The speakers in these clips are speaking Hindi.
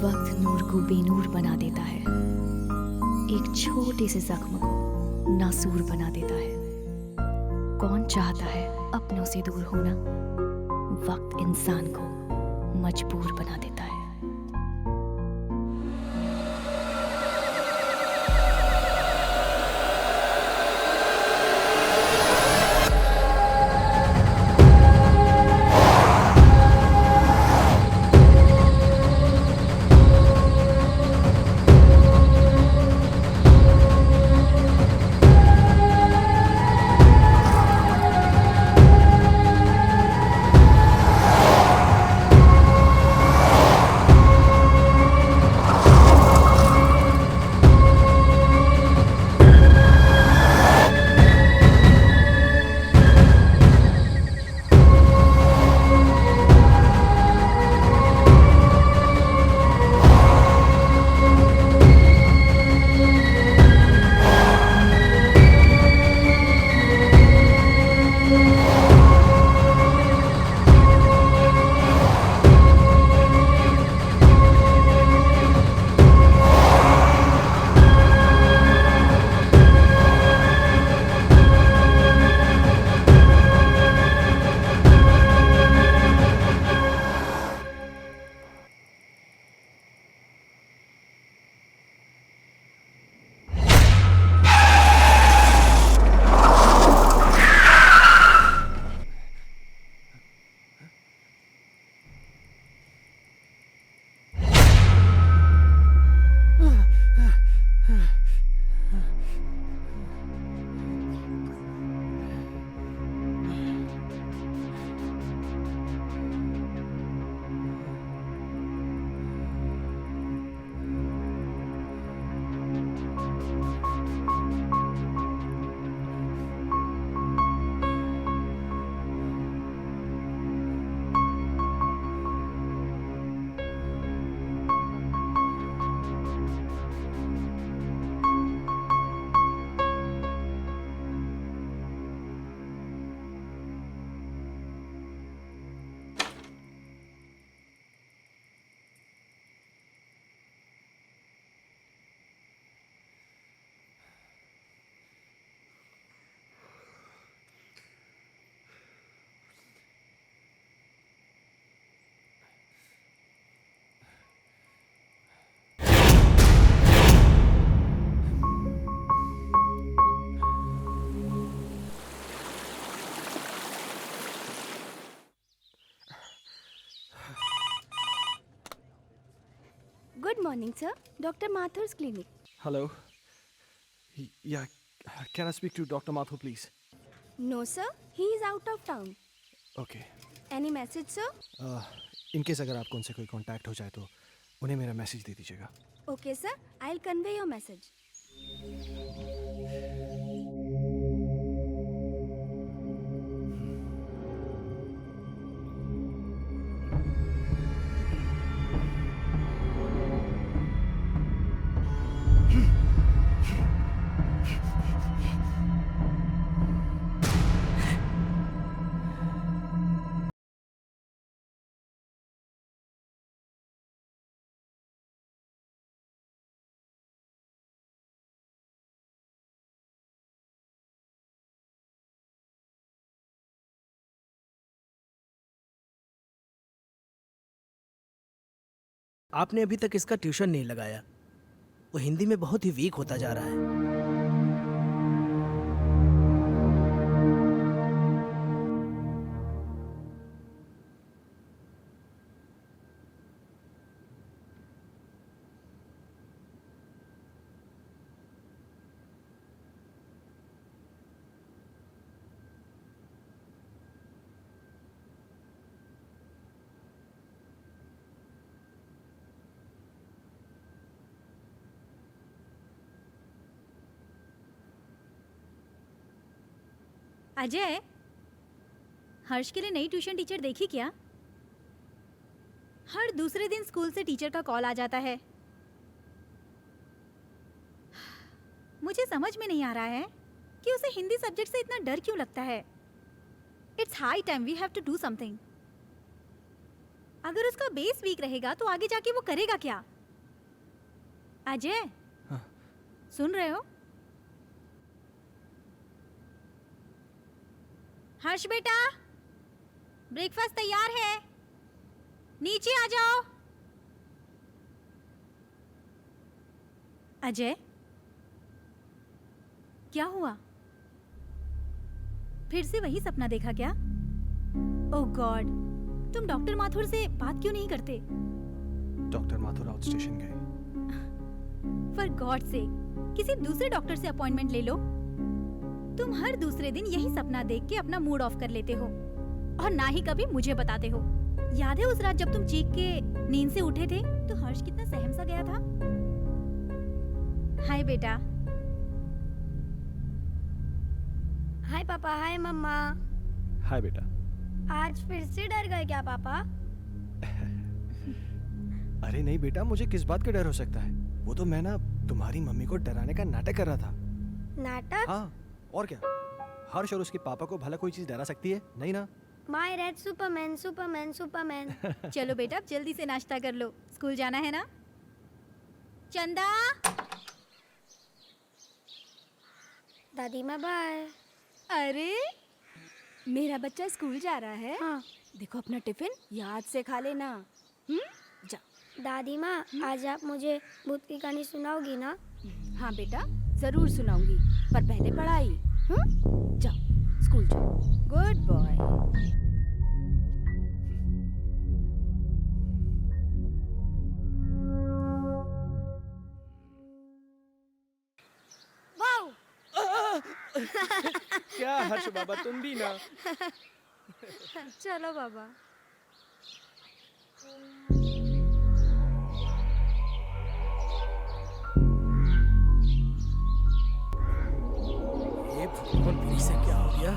वक्त नूर को बेनूर बना देता है, एक छोटे से जख्म को नासूर बना देता है। कौन चाहता है अपनों से दूर होना? वक्त इंसान को मजबूर बना देता है। Good morning, sir. Dr. Mathur's clinic. Hello. Yeah, can I speak to Dr. Mathur, please? No, sir. He is out of town. Okay. Any message, sir? In case अगर आपको उनसे कोई कांटेक्ट हो जाए तो उन्हें मेरा मैसेज दे दीजिएगा. Okay, sir. I'll convey your message. आपने अभी तक इसका ट्यूशन नहीं लगाया। वो हिंदी में बहुत ही वीक होता जा रहा है। अजय, हर्ष के लिए नई ट्यूशन टीचर देखी क्या? हर दूसरे दिन स्कूल से टीचर का कॉल आ जाता है। मुझे समझ में नहीं आ रहा है कि उसे हिंदी सब्जेक्ट से इतना डर क्यों लगता है। It's high time we have to do something. अगर उसका बेस वीक रहेगा तो आगे जाके वो करेगा क्या? अजय, हाँ। सुन रहे हो? हर्ष बेटा, ब्रेकफास्ट तैयार है, नीचे आ जाओ। अजय, क्या हुआ? फिर से वही सपना देखा क्या? ओह गॉड, तुम डॉक्टर माथुर से बात क्यों नहीं करते? डॉक्टर माथुर आउट स्टेशन गए। फॉर गॉड से किसी दूसरे डॉक्टर से अपॉइंटमेंट ले लो। तुम हर दूसरे दिन यही सपना देख के अपना मूड ऑफ कर लेते हो और ना ही कभी मुझे बताते हो। याद है उस रात जब तुम चीख के नींद से उठे थे तो हर्ष कितना सहम सा गया था? हाय बेटा। हाय पापा, हाय मम्मा। हाय बेटा। आज फिर से डर गए क्या पापा? अरे नहीं बेटा, मुझे किस बात का डर हो सकता है? वो तो मैं ना तुम्हारी मम्मी को डराने का नाटक कर रहा था। नाटक? हाँ, और क्या? हर्ष और उसके पापा को भला कोई चीज डरा सकती है? नहीं ना? My red Superman, Superman, Superman. चलो बेटा, अब जल्दी से नाश्ता कर लो, स्कूल जाना है ना। चंदा। दादी माँ बाय। अरे मेरा बच्चा स्कूल जा रहा है। हाँ। देखो अपना टिफिन याद से खा लेना। जा। दादी माँ, आज आप मुझे भूत की कहानी सुनाओगी ना? हाँ बेटा, जरूर सुनाऊंगी, पर पहले पढ़ाई। जाओ स्कूल जाओ। Good boy. वाओ! क्या हर्ष बाबा, तुम भी ना? चलो बाबा। ये भगवान, मेरी से क्या हो गया?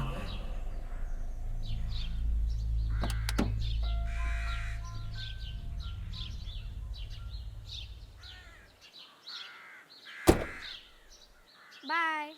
बाय।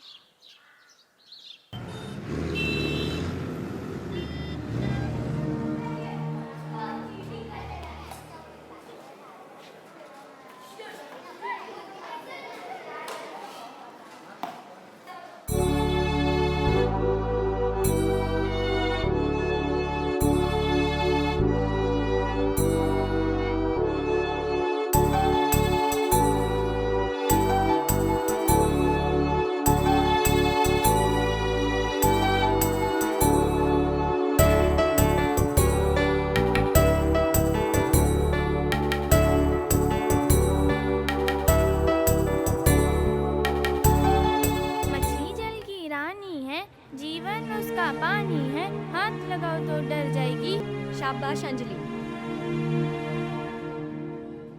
मछली जल की रानी है, जीवन उसका पानी है, हाथ लगाओ तो डर जाएगी। शाबाश अंजलि।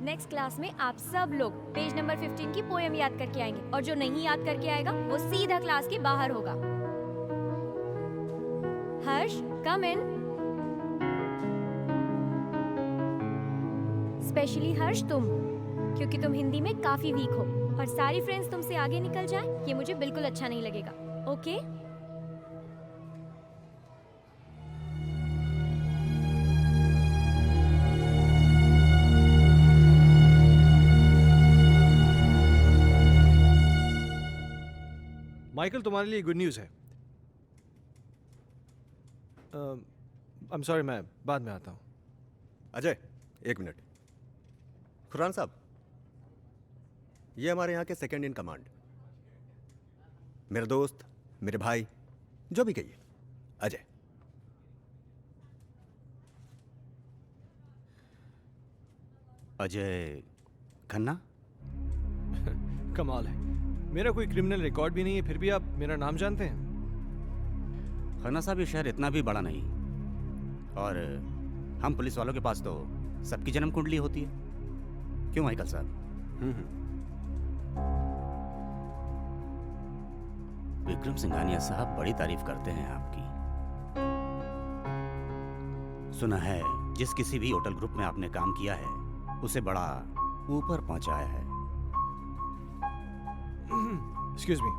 नेक्स्ट क्लास में आप सब लोग पेज नंबर 15 की पोयम याद करके आएंगे और जो नहीं याद करके आएगा वो सीधा क्लास के बाहर होगा। हर्ष, कम इन। स्पेशली हर्ष तुम, क्योंकि तुम हिंदी में काफी वीक हो और सारी फ्रेंड्स तुमसे आगे निकल जाए ये मुझे बिल्कुल अच्छा नहीं लगेगा। ओके? माइकल, तुम्हारे लिए गुड न्यूज़ है। आई एम सॉरी, मैं बाद में आता हूँ। अजय, एक मिनट। खुरान साहब, ये हमारे यहाँ के सेकंड इन कमांड, मेरे दोस्त, मेरे भाई, जो भी कहिए, अजय। अजय खन्ना? कमाल है, मेरा कोई क्रिमिनल रिकॉर्ड भी नहीं है, फिर भी आप मेरा नाम जानते हैं। खन्ना साहब, ये शहर इतना भी बड़ा नहीं, और हम पुलिस वालों के पास तो सबकी जन्म कुंडली होती है। क्यों माइकल साहब? विक्रम सिंघानिया साहब बड़ी तारीफ करते हैं आपकी। सुना है जिस किसी भी होटल ग्रुप में आपने काम किया है उसे बड़ा ऊपर पहुंचाया है। एक्सक्यूज मी,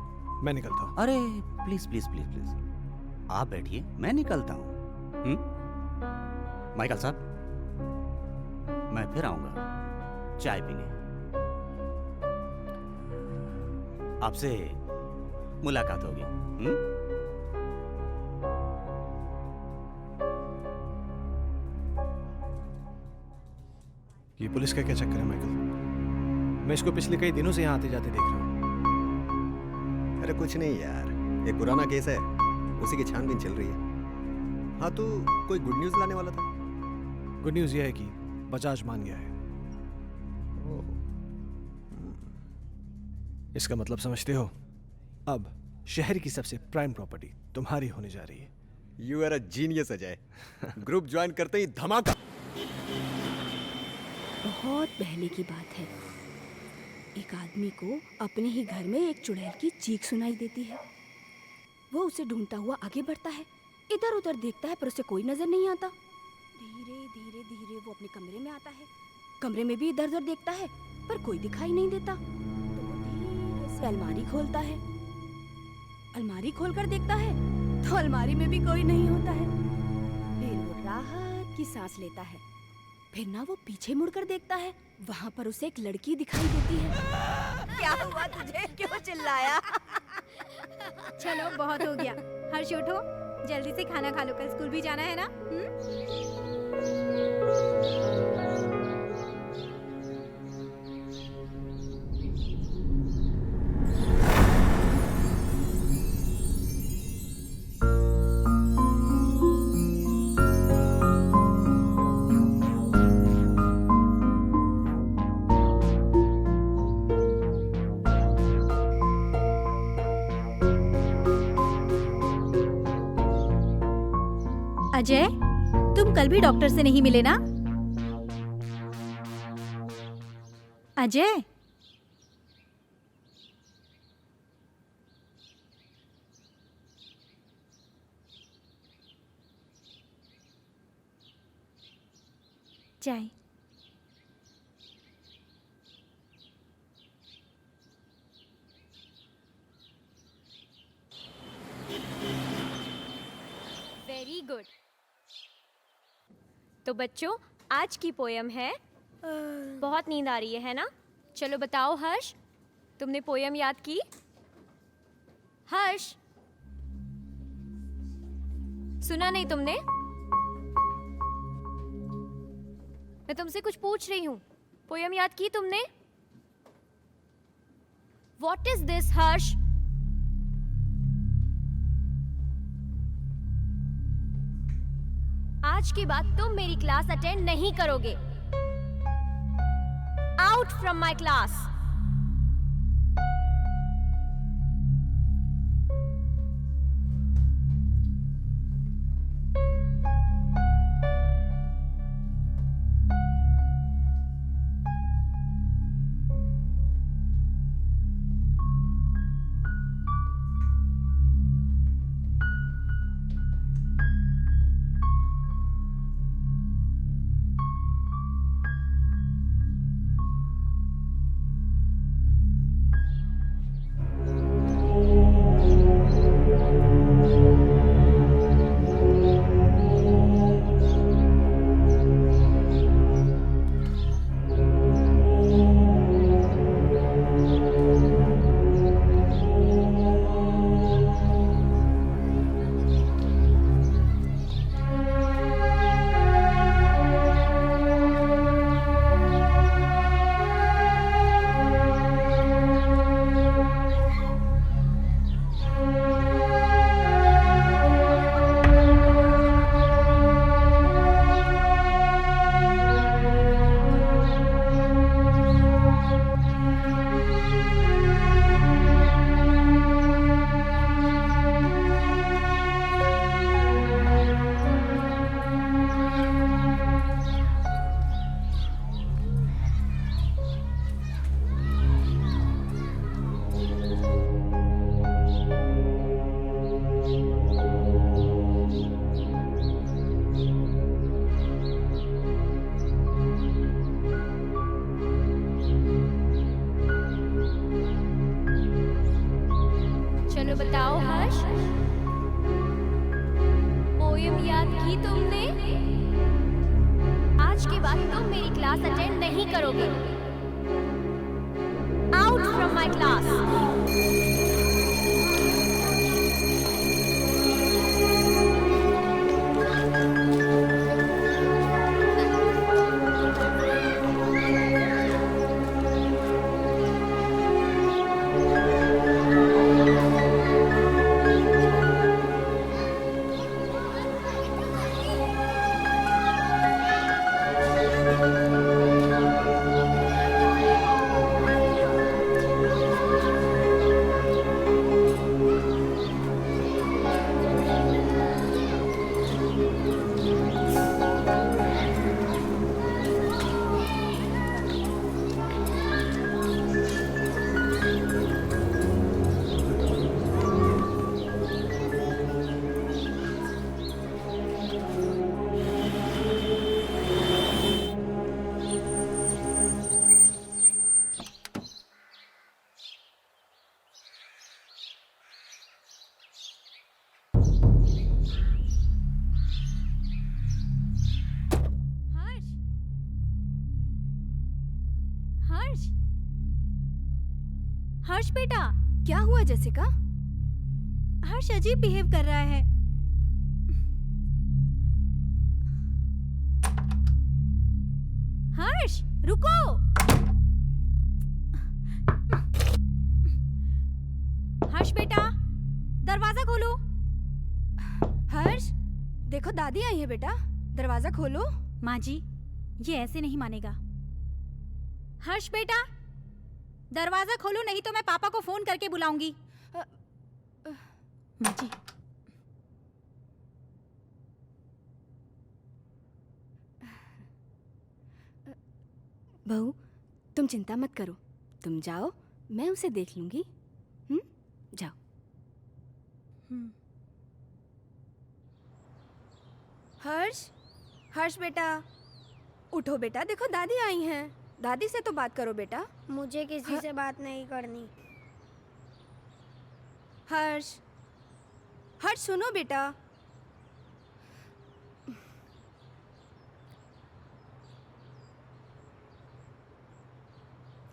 मैं निकलता हूँ। अरे प्लीज प्लीज प्लीज प्लीज, आप बैठिए, मैं निकलता हूँ। माइकल साहब, मैं फिर आऊंगा चाय पीने। आपसे मुलाकात होगी। ये पुलिस का क्या चक्कर है माइकल? मैं इसको पिछले कई दिनों से यहाँ आते जाते देख रहा हूँ। अरे कुछ नहीं यार, एक पुराना केस है, उसी की छानबीन चल रही है। हाँ तो कोई गुड न्यूज़ लाने वाला था? गुड न्यूज़ यह है कि बजाज मान गया है। इसका मतलब समझते हो? अब शहर की सबसे प्राइम प्रॉपर्टी तुम्हारी होने जा रही है। You are a genius Ajay. Group join करते ही धमाका। बहुत पहले की बात है, एक आदमी को अपने ही घर में एक चुड़ैल की चीख सुनाई देती है। वो उसे ढूंढता हुआ आगे बढ़ता है, इधर उधर देखता है पर उसे कोई नजर नहीं आता। धीरे धीरे धीरे वो अपने कमरे में आता है, कमरे में भी इधर उधर देखता है पर कोई दिखाई नहीं देता। तो वो धीरे से अलमारी खोलता है, अलमारी खोलकर देखता है तो अलमारी में भी कोई नहीं होता है। फिर वो राहत की सांस लेता है, फिर ना वो पीछे मुड़कर देखता है, वहाँ पर उसे एक लड़की दिखाई देती है। क्या हुआ तुझे, क्यों चिल्लाया? चलो बहुत हो गया। हर्ष उठो, जल्दी से खाना खा लो, कल स्कूल भी जाना है ना। अजय, तुम कल भी डॉक्टर से नहीं मिले ना? अजय, चाय। Very good. तो बच्चों, आज की पोयम है बहुत नींद आ रही है ना? चलो बताओ हर्ष, तुमने पोयम याद की? हर्ष, सुना नहीं तुमने? मैं तुमसे कुछ पूछ रही हूँ, पोयम याद की तुमने? What is this, हर्ष? आज के बाद तुम मेरी क्लास अटेंड नहीं करोगे। Out from my class. चलो बताओ हर्ष, पोयम याद की तुमने? आज के बाद तुम मेरी क्लास क्लास अटेंड नहीं करोगे। Out from my class. Harsh, Harsh बेटा, क्या हुआ जैसिका? हर्ष अजीब बिहेव कर रहा है। हर्ष रुको। हर्ष बेटा, दरवाजा खोलो। हर्ष, देखो दादी आई है बेटा, दरवाजा खोलो। माँ जी, ये ऐसे नहीं मानेगा। हर्ष बेटा, दरवाजा खोलो नहीं तो मैं पापा को फोन करके बुलाऊंगी। माँ जी, बहू, तुम चिंता मत करो, तुम जाओ, मैं उसे देख लूंगी। जाओ। हर्ष, हर्ष बेटा, उठो बेटा, देखो दादी आई हैं। दादी से तो बात करो बेटा। मुझे किसी से बात नहीं करनी। हर्ष, हर्ष सुनो बेटा।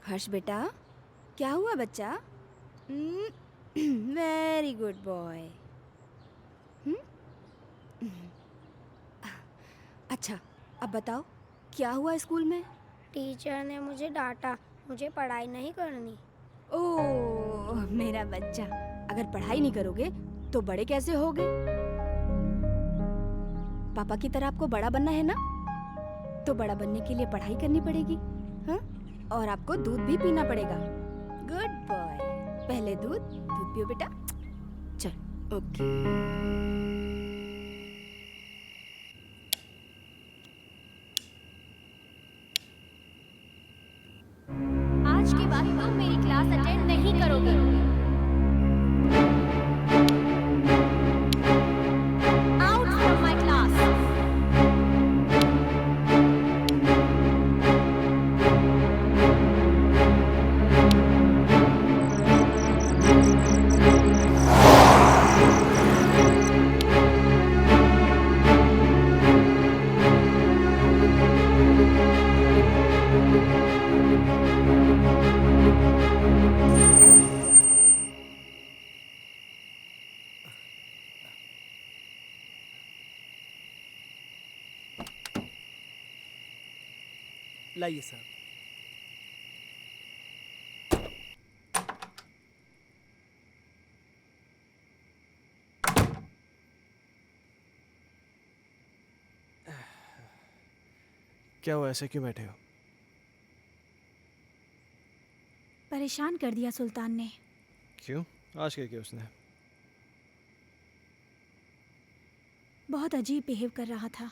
हर्ष बेटा, क्या हुआ बच्चा? Very good boy. अच्छा, अब बताओ क्या हुआ स्कूल में? टीचर ने मुझे डांटा, मुझे पढ़ाई नहीं करनी। ओह मेरा बच्चा, अगर पढ़ाई नहीं करोगे तो बड़े कैसे होगे? पापा की तरह आपको बड़ा बनना है ना, तो बड़ा बनने के लिए पढ़ाई करनी पड़ेगी, हाँ? और आपको दूध भी पीना पड़ेगा। गुड बॉय, पहले दूध पियो बेटा। चल, ओके। आज के बाद तुम मेरी क्लास अटेंड नहीं करोगे। Out from my class. लाइए साहब। क्या हुआ, ऐसे क्यों बैठे हो? परेशान कर दिया सुल्तान ने। क्यों? आज क्या किया उसने? बहुत अजीब बिहेव कर रहा था।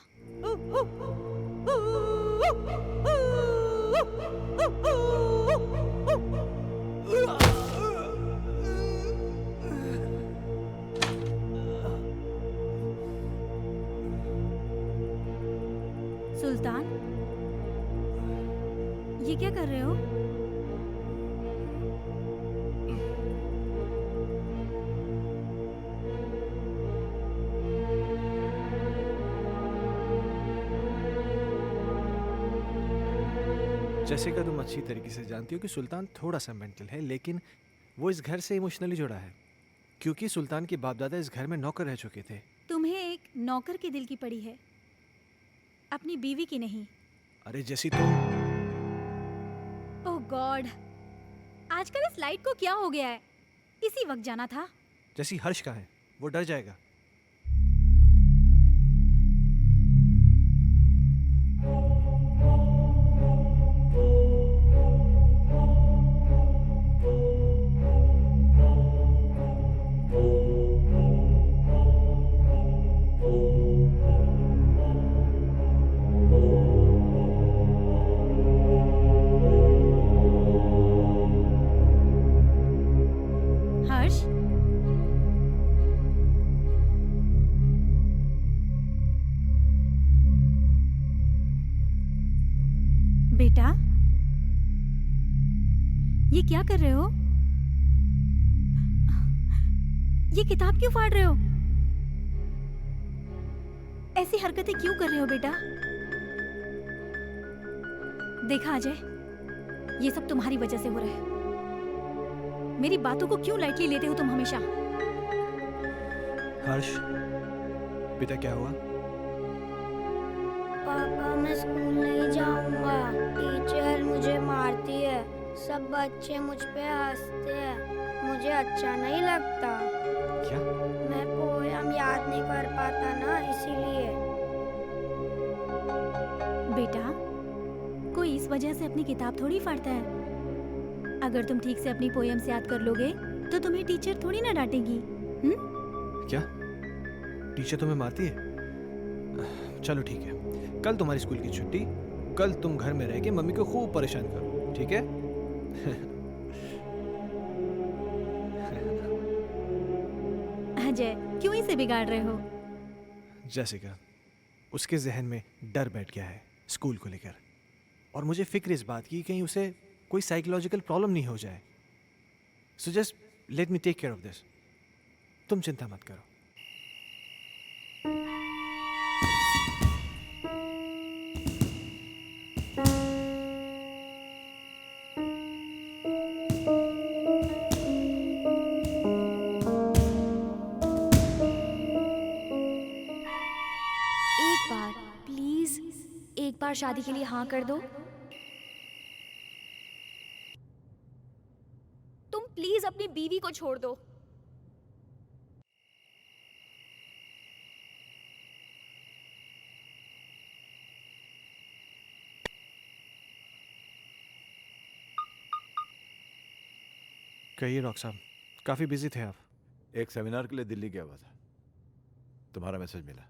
सुल्तान, ये क्या कर रहे हो? जैसिका, तुम अच्छी तरीके से जानती हो कि सुल्तान थोड़ा सा मेंटल है, लेकिन वो इस घर से इमोशनली जुड़ा है क्योंकि सुल्तान के बाप दादा इस घर में नौकर रह चुके थे। तुम्हें एक नौकर के दिल की पड़ी है, अपनी बीवी की नहीं। अरे जैसी तुम। ओह गॉड, आजकल इस लाइट को क्या हो गया है? इसी वक्त जाना था। जैसी हर्ष का है, वो डर जाएगा। हर्ष, बेटा, ये क्या कर रहे हो? ये किताब क्यों फाड़ रहे हो? ऐसी हरकतें क्यों कर रहे हो बेटा? देखा अजय, ये सब तुम्हारी वजह से हो रहा है। मेरी बातों को क्यों लाइटली लेते हो तुम हमेशा? हर्ष, बेटा क्या हुआ? पापा मैं स्कूल नहीं जाऊंगा, टीचर मुझे मारती है, सब बच्चे मुझ पे हंसते हैं, मुझे अच्छा नहीं लगता। क्या? मैं पोयम याद नहीं कर पाता ना, इसीलिए। बेटा, कोई इस वजह से अपनी किताब थोड़ी फाड़ता है। अगर तुम ठीक से अपनी पोएम्स याद कर लोगे तो तुम्हें टीचर थोड़ी ना डांटेगी। क्या टीचर तुम्हें मारती है? चलो ठीक है, कल तुम्हारी स्कूल की छुट्टी, कल तुम घर में रह के मम्मी को खूब परेशान करो, ठीक है? अजय, क्यों इसे बिगाड़ रहे हो? जैसिका, उसके जहन में डर बैठ गया है स्कूल को लेकर, और मुझे फिक्र इस बात की कहीं उसे कोई साइकोलॉजिकल प्रॉब्लम नहीं हो जाए। So just let me take care of this. तुम चिंता मत करो। एक बार प्लीज, एक बार शादी के लिए हाँ कर दो। तुम प्लीज अपनी बीवी को छोड़ दो। कहिए डॉक्टर साहब, काफी बिजी थे आप? एक सेमिनार के लिए दिल्ली गया हुआ था, तुम्हारा मैसेज मिला।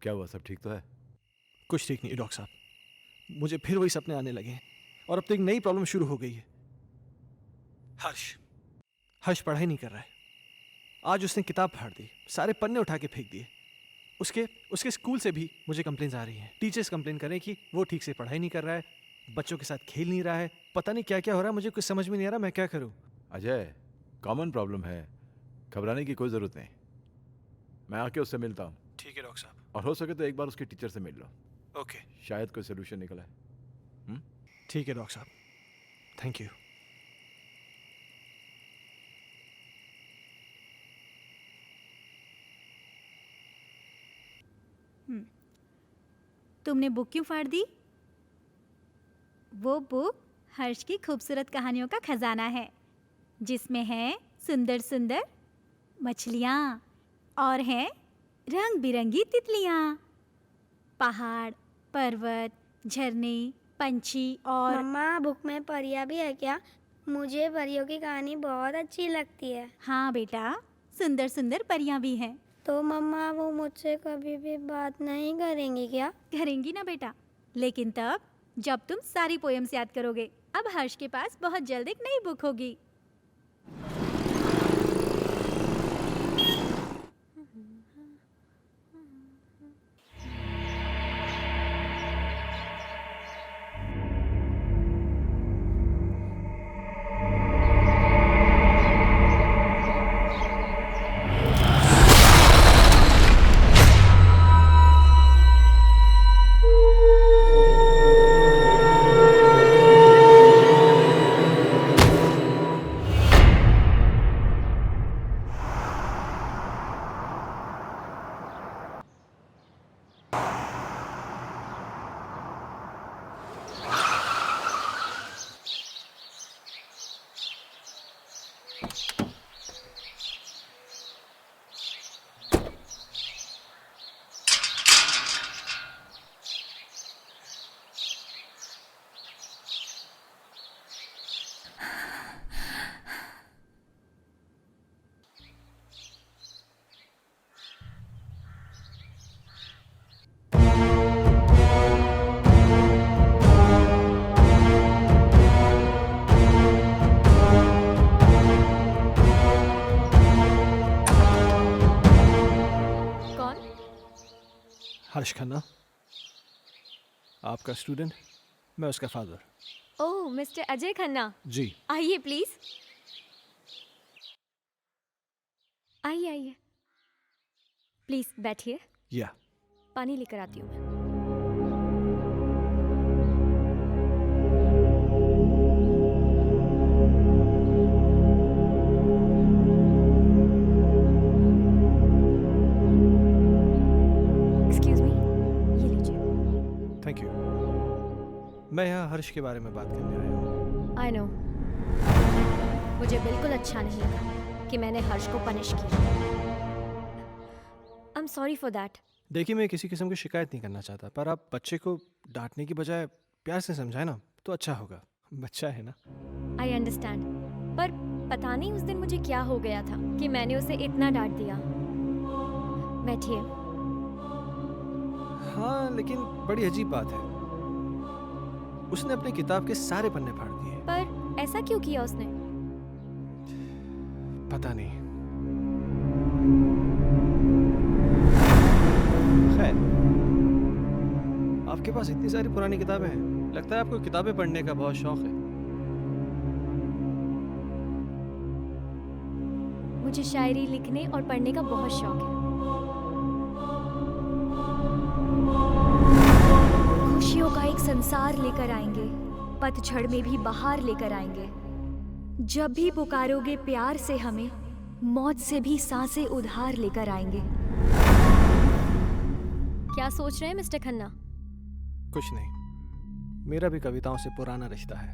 क्या हुआ, सब ठीक तो है? कुछ ठीक नहीं डॉक्टर साहब, मुझे फिर वही सपने आने लगे हैं और अब तो एक नई प्रॉब्लम शुरू हो गई है। हर्ष पढ़ाई नहीं कर रहा है। आज उसने किताब फाड़ दी, सारे पन्ने उठा के फेंक दिए। उसके स्कूल से भी मुझे कंप्लेंट्स आ रही हैं। टीचर्स कंप्लेन कर रहे हैं कि वो ठीक से पढ़ाई नहीं कर रहा है, बच्चों के साथ खेल नहीं रहा है, पता नहीं क्या क्या हो रहा है। मुझे कुछ समझ में नहीं आ रहा, मैं क्या करूं? अजय, कॉमन प्रॉब्लम है, घबराने की कोई ज़रूरत नहीं। मैं आके उससे मिलता हूँ। ठीक है डॉक्टर साहब। और हो सके तो एक बार उसके टीचर से मिल लो। ओके, शायद कोई सोल्यूशन निकला है। ठीक है डॉक्टर साहब, थैंक यू। तुमने बुक क्यों फाड़ दी? वो बुक हर्ष की खूबसूरत कहानियों का खजाना है, जिसमें है सुंदर सुंदर मछलियाँ और हैं रंग बिरंगी तितलियाँ, पहाड़, पर्वत, झरने, पंछी और मम्मा, बुक में परियां भी है क्या? मुझे परियों की कहानी बहुत अच्छी लगती है। हाँ बेटा, सुंदर सुंदर परियां भी हैं। तो मम्मा, वो मुझसे कभी भी बात नहीं करेंगी क्या? करेंगी ना बेटा, लेकिन तब जब तुम सारी पोएम्स याद करोगे। अब हर्ष के पास बहुत जल्द एक नई बुक होगी। हर्ष खन्ना, आपका स्टूडेंट, मैं उसका फादर। ओह मिस्टर अजय खन्ना, जी। आइए प्लीज, आइए आइए, प्लीज बैठिए, या पानी लेकर आती हूँ मैं। एक्सक्यूज मी, ये लीजिए। Thank you. मैं यहाँ हर्ष के बारे में बात करने आया हूँ। आई नो, मुझे बिल्कुल अच्छा नहीं लगा कि मैंने हर्ष को पनिश किया। I am sorry for that. देखिए, मैं किसी किस्म की शिकायत नहीं करना चाहता, पर आप बच्चे को डांटने की बजाय प्यार से समझाए ना तो अच्छा होगा। बच्चा है ना। आई अंडरस्टैंड, पर पता नहीं उस दिन मुझे क्या हो गया था कि मैंने उसे इतना डांट दिया। बैठिए। हाँ, लेकिन बड़ी अजीब बात है, उसने अपनी किताब के सारे पन्ने फाड़ दिए। पर ऐसा क्यों किया उसने? पता नहीं। खैर, आपके पास इतनी सारी पुरानी किताबें हैं, लगता है आपको किताबें पढ़ने का बहुत शौक है। मुझे शायरी लिखने और पढ़ने का बहुत शौक है। खुशियों का एक संसार लेकर आएंगे, पतझड़ में भी बहार लेकर आएंगे। जब भी पुकारोगे प्यार से हमें, मौत से भी सांसें उधार लेकर आएंगे। क्या सोच रहे हैं मिस्टर खन्ना? कुछ नहीं, मेरा भी कविताओं से पुराना रिश्ता है।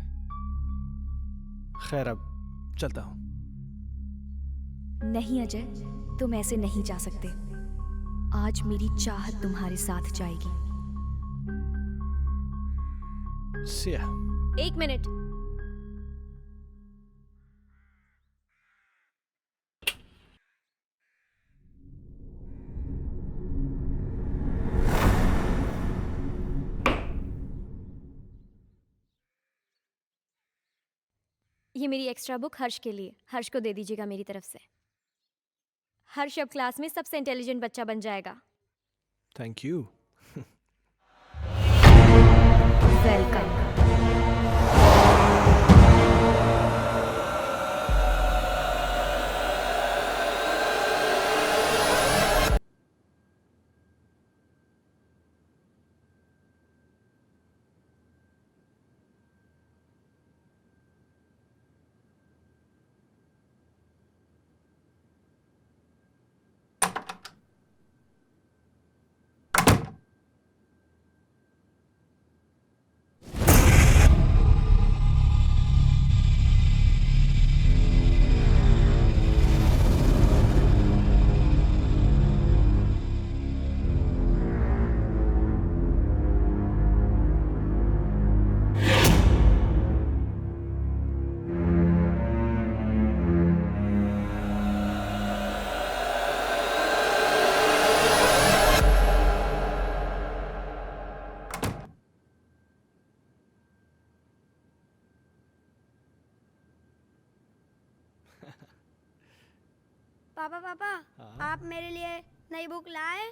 खैर, अब चलता हूँ। नहीं अजय, तुम ऐसे नहीं जा सकते। आज मेरी चाहत तुम्हारे साथ जाएगी। सिया। एक मिनट। ये मेरी एक्स्ट्रा बुक हर्ष के लिए। हर्ष को दे दीजिएगा मेरी तरफ से। हर्ष अब क्लास में सबसे इंटेलिजेंट बच्चा बन जाएगा। Thank you. वेलकम। पापा पापा, हाँ? आप मेरे लिए नई बुक लाए?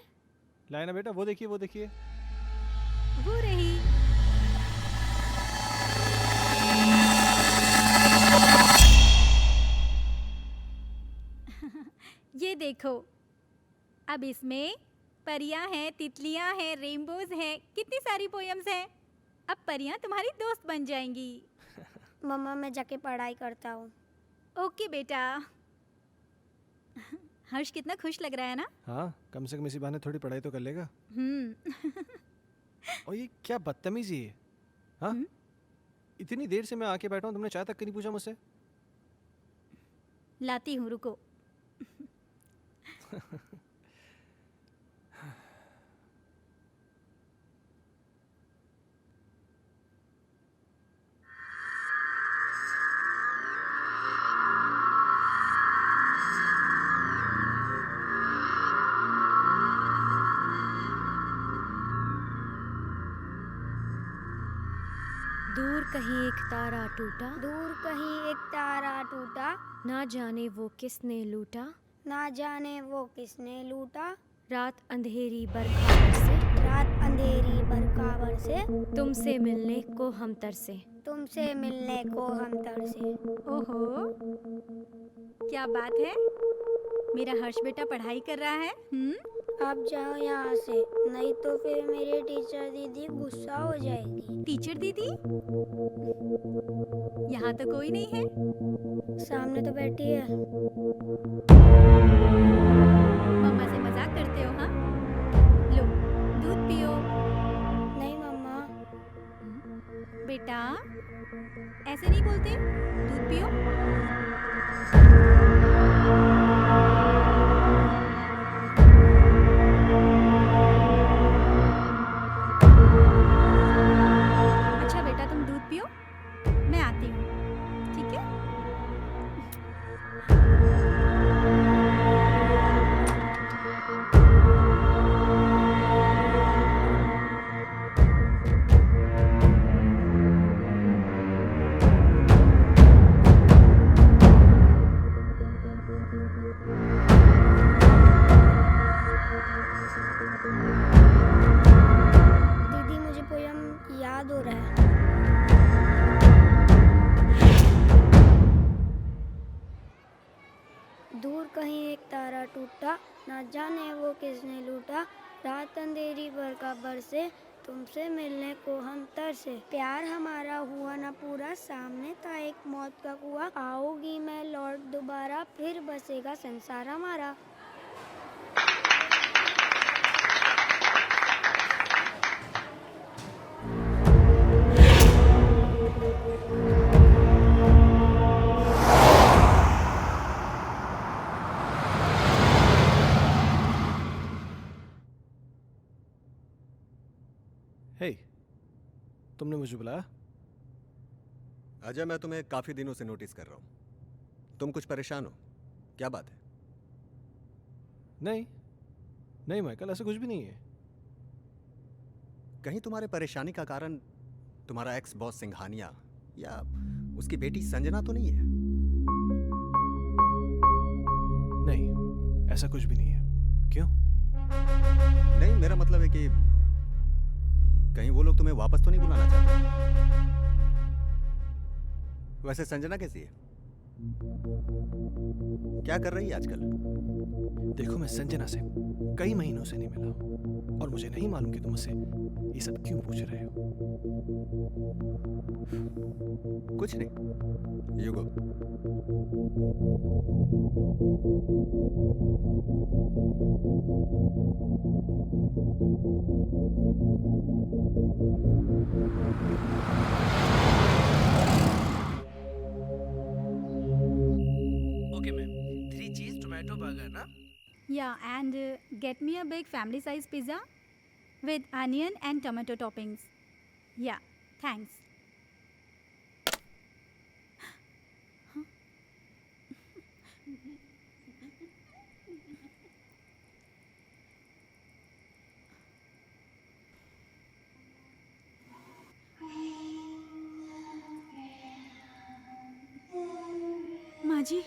लाए ना बेटा, वो देखिए, वो देखिए। वो रही। ये देखो, अब इसमें परियां हैं, तितलियां हैं, रेनबोज हैं, कितनी सारी पोयम्स हैं। अब परियां तुम्हारी दोस्त बन जाएंगी। मम्मा, मैं जाके पढ़ाई करता हूँ। ओके बेटा। हर्ष कितना खुश लग रहा है ना? हाँ, कम से कम इसी बहाने थोड़ी पढ़ाई तो कर लेगा। और ये क्या बदतमीजी है? हाँ, इतनी देर से मैं आके बैठा हूँ, तुमने चाय तक नहीं पूछा मुझसे। लाती हूँ, रुको। दूर कहीं एक तारा टूटा, दूर कहीं एक तारा टूटा, ना जाने वो किसने लूटा, ना जाने वो किसने लूटा, रात अंधेरी बरखा बरसे, अंधेरी बरकावर से तुमसे मिलने को हम तरसे। तुमसे मिलने को हम तरसे। ओहो, क्या बात है, मेरा हर्ष बेटा पढ़ाई कर रहा है। आप जाओ यहाँ से, नहीं तो फिर मेरी टीचर दीदी गुस्सा हो जाएगी। टीचर दीदी? यहाँ तो कोई नहीं है। सामने तो बैठी है। मम्मा से मजाक करते हो? हाँ, लो दूध पियो। नहीं मम्मा। बेटा ऐसे नहीं बोलते, दूध पियो। अच्छा बेटा, तुम दूध पियो, मैं आती हूँ, ठीक है? दीदी मुझे पोयम याद हो रहा है। दूर कहीं एक तारा टूटा, ना जाने वो किसने लूटा। रात अंधेरी बरखा बरसे, तुमसे मिलने को हम तरसे। प्यार हमारा हुआ ना पूरा, सामने था एक मौत का कुआं। आओगी मैं लौट दोबारा, फिर बसेगा संसार हमारा। हे, तुमने मुझे बुलाया? अजय, मैं तुम्हें काफी दिनों से नोटिस कर रहा हूं। तुम कुछ परेशान हो, क्या बात है? नहीं नहीं माइकल, ऐसा कुछ भी नहीं है। कहीं तुम्हारे परेशानी का कारण तुम्हारा एक्स बॉस सिंघानिया या उसकी बेटी संजना तो नहीं है? नहीं, ऐसा कुछ भी नहीं है। क्यों? नहीं, मेरा मतलब है कि कहीं वो लोग तुम्हें वापस तो नहीं बुलाना चाहते? वैसे संजना कैसी है? क्या कर रही है आजकल? देखो, मैं संजना से कई महीनों से नहीं मिला और मुझे नहीं मालूम कि तुम मुझसे ये सब क्यों पूछ रहे हो। कुछ नहीं, यू गो। ओके मैम, 3 चीज टोमेटो बर्गर ना? Yeah, and get me a big family size pizza with onion and tomato toppings. Yeah, thanks. माँ जी,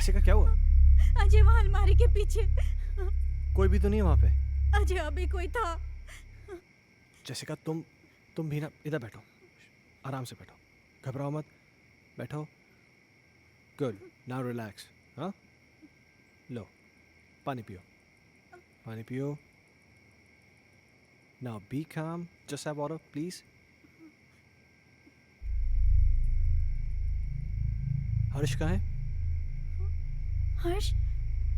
जैसिका क्या हुआ? अजय वहाँ अलमारी के पीछे। कोई भी तो नहीं है वहाँ पे। अजय अभी कोई था। जैसिका तुम भी ना इधर बैठो, आराम से बैठो, घबराओ मत, बैठो। Good, now relax. हाँ, लो पानी पियो, पानी पियो। नाउ बी काम, जस्ट हैव वाटर प्लीज। हर्ष कहाँ है? हर्ष?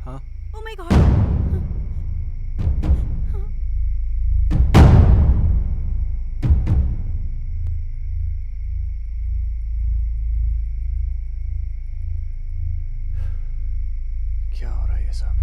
हाँ, ओह माय गॉड। क्या हो रहा है ये सब?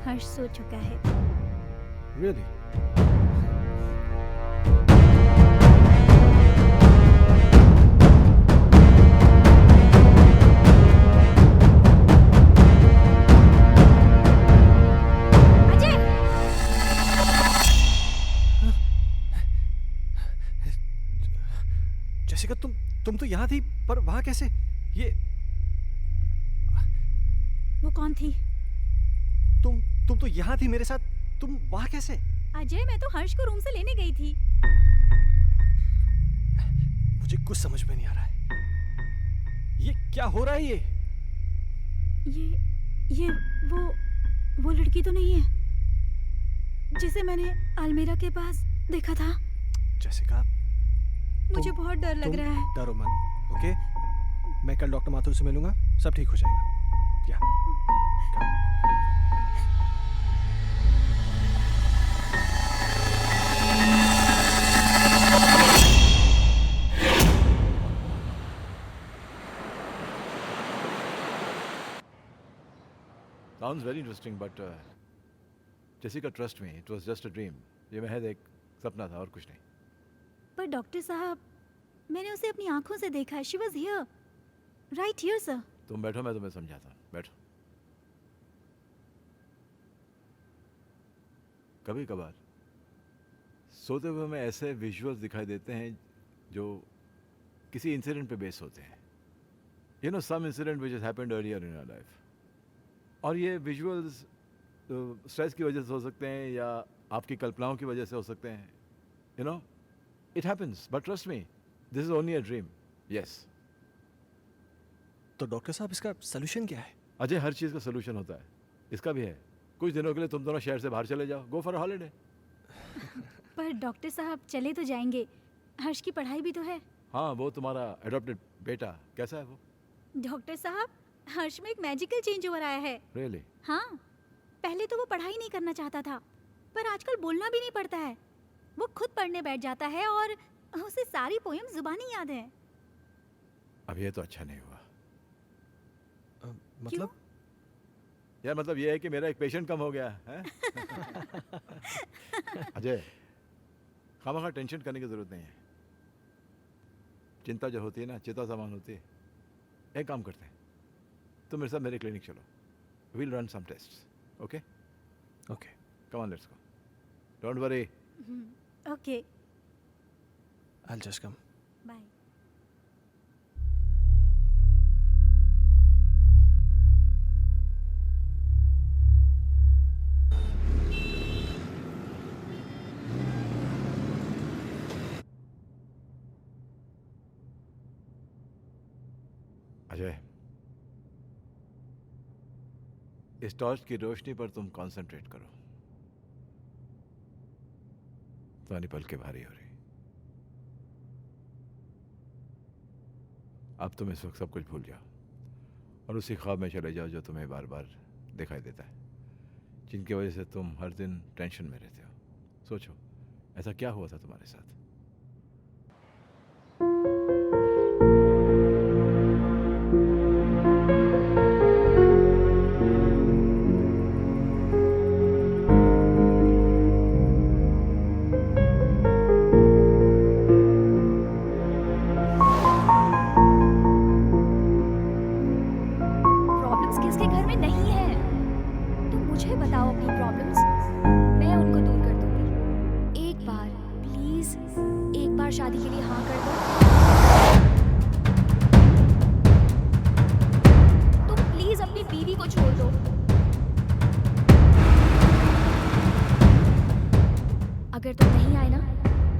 हर्ष सो चुका है। Really? अजय! जैसिका तुम तो यहाँ थी, पर वहाँ कैसे? ये वो कौन थी? तुम तो यहाँ थी मेरे साथ, तुम वहाँ कैसे? अजय, मैं तो हर्ष को रूम से लेने गई थी। मुझे कुछ समझ में नहीं आ रहा है। ये क्या हो रहा है ये? ये वो लड़की तो नहीं है जिसे मैंने अलमीरा के पास देखा था। जैसिका, मुझे बहुत डर लग रहा है। डरो मत, ओके? मैं कल डॉक्टर माथुर से मिलूंगा, सब ठीक हो जाएगा। या Sounds very interesting, but Jessica, trust me, it was just a dream. ये महज एक सपना था और कुछ नहीं। पर डॉक्टर साहब, मैंने उसे अपनी आंखों से देखा है। She was here, right here sir. तुम बैठो, मैं तुम्हें समझाता हूँ। बैठो। कभी कभार सोते हुए हमें ऐसे विजुअल्स दिखाई देते हैं जो किसी इंसिडेंट पे बेस होते हैं। You know, some incident which has happened earlier in our life. और ये विजुअल्स स्ट्रेस की वजह से हो सकते हैं या आपकी कल्पनाओं की वजह से हो सकते हैं। You no, it happens, but trust me, this is only a dream. Yes. तो डॉक्टर साहब, इसका सोल्यूशन क्या है? अजय, हर चीज़ का सोल्यूशन होता है, इसका भी है। कुछ दिनों के लिए तुम दोनों शहर से बाहर चले जाओ, गो फॉर हॉलीडे। पर डॉक्टर साहब, चले तो जाएंगे, हर्ष की पढ़ाई भी तो है। हाँ, वो तुम्हारा एडॉप्टेड बेटा कैसा है वो? डॉक्टर साहब, हर्ष में एक मैजिकल चेंज ओवर आया है। रियली? हाँ, पहले तो वो पढ़ाई नहीं करना चाहता था, पर आजकल बोलना भी नहीं पड़ता है। वो खुद पढ़ने बैठ जाता है और उसे सारी पोएम जुबानी याद है। अब ये तो अच्छा नहीं हुआ। मतलब? यार, मतलब ये है कि मेरा एक पेशेंट कम हो गया है। अजय, खामखा टेंशन करने की जरूरत नहीं है। चिंता जो होती है ना, चिता समान होती है। एक काम करते हैं, तुम मेरे साथ मेरे क्लिनिक चलो, will run some tests, okay? Okay, come on, let's go, don't worry. Okay, I'll just come. Bye. Ajay, इस टॉर्च की रोशनी पर तुम कंसंट्रेट करो। तुम्हारी पलकें भारी हो रही। अब तुम इस वक्त सब कुछ भूल जाओ और उसी ख्वाब में चले जाओ जो तुम्हें बार बार दिखाई देता है, जिनकी वजह से तुम हर दिन टेंशन में रहते हो। सोचो, ऐसा क्या हुआ था तुम्हारे साथ? प्रॉब्लम्स किसके घर में नहीं है? तुम मुझे बताओ अपनी प्रॉब्लम्स, मैं उनको दूर कर दूंगी। एक बार प्लीज, एक बार शादी के लिए हाँ कर दो। तुम प्लीज अपनी बीवी को छोड़ दो। अगर तुम नहीं आए ना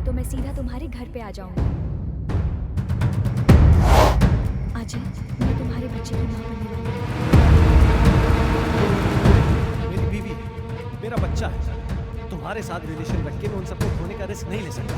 तो मैं सीधा तुम्हारे घर पे आ जाऊंगी। अजय, मैं तुम्हारे बच्चे की मां बनने वाली हूं। मेरी बीवी है, मेरा बच्चा है। तुम्हारे साथ रिलेशन रख के मैं उन सबको खोने का रिस्क नहीं ले सकता।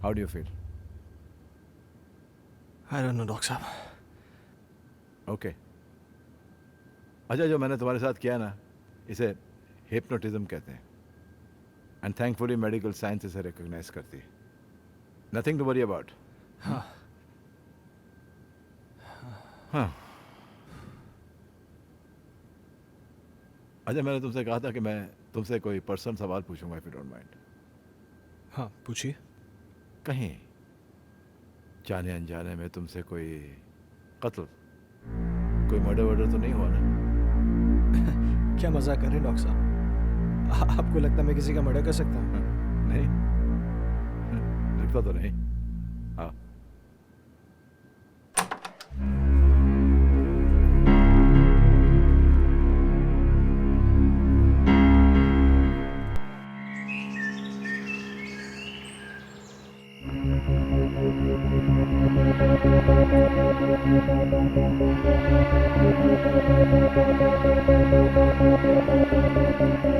How do you feel? I don't know, doctor साहब। ओके। अच्छा, जो मैंने तुम्हारे साथ किया ना, इसे हिप्नोटिज्म कहते हैं। एंड थैंकफुली मेडिकल साइंस इसे रिकॉग्नाइज करती है। Nothing to worry about. हाँ। हाँ। अच्छा, मैंने तुमसे कहा था कि मैं तुमसे कोई पर्सनल सवाल पूछूंगा, इफ यू डोंट माइंड। हाँ, पूछिए। कहीं जाने अनजाने में तुमसे कोई कत्ल, कोई मर्डर वर्डर तो नहीं हुआ ना? क्या मजाक कर रहे हैं डॉक्टर साहब? आपको लगता है मैं किसी का मर्डर कर सकता हूँ? नहीं, लगता तो नहीं। हाँ।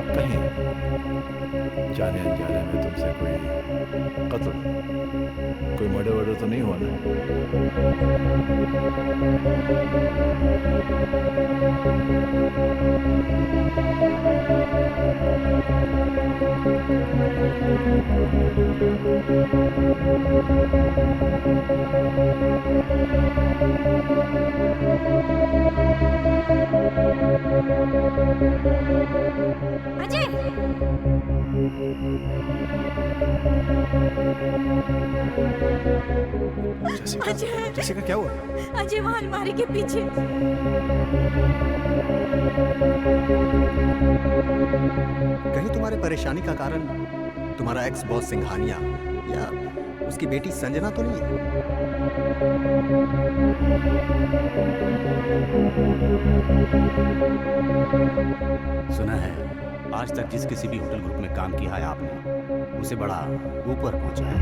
कहीं जाने अनजाने में तुमसे कोई कत्ल, कोई मर्डर वर्डर तो नहीं हुआ ना? अजय! जैसिका क्या हुआ? अजय, वहाँ अलमारी के पीछे। कहीं तुम्हारे परेशानी का कारण तुम्हारा एक्स बॉस सिंघानिया या उसकी बेटी संजना तो नहीं है? सुना है आज तक जिस किसी भी होटल ग्रुप में काम किया है आपने, उसे बड़ा ऊपर पहुंचा है।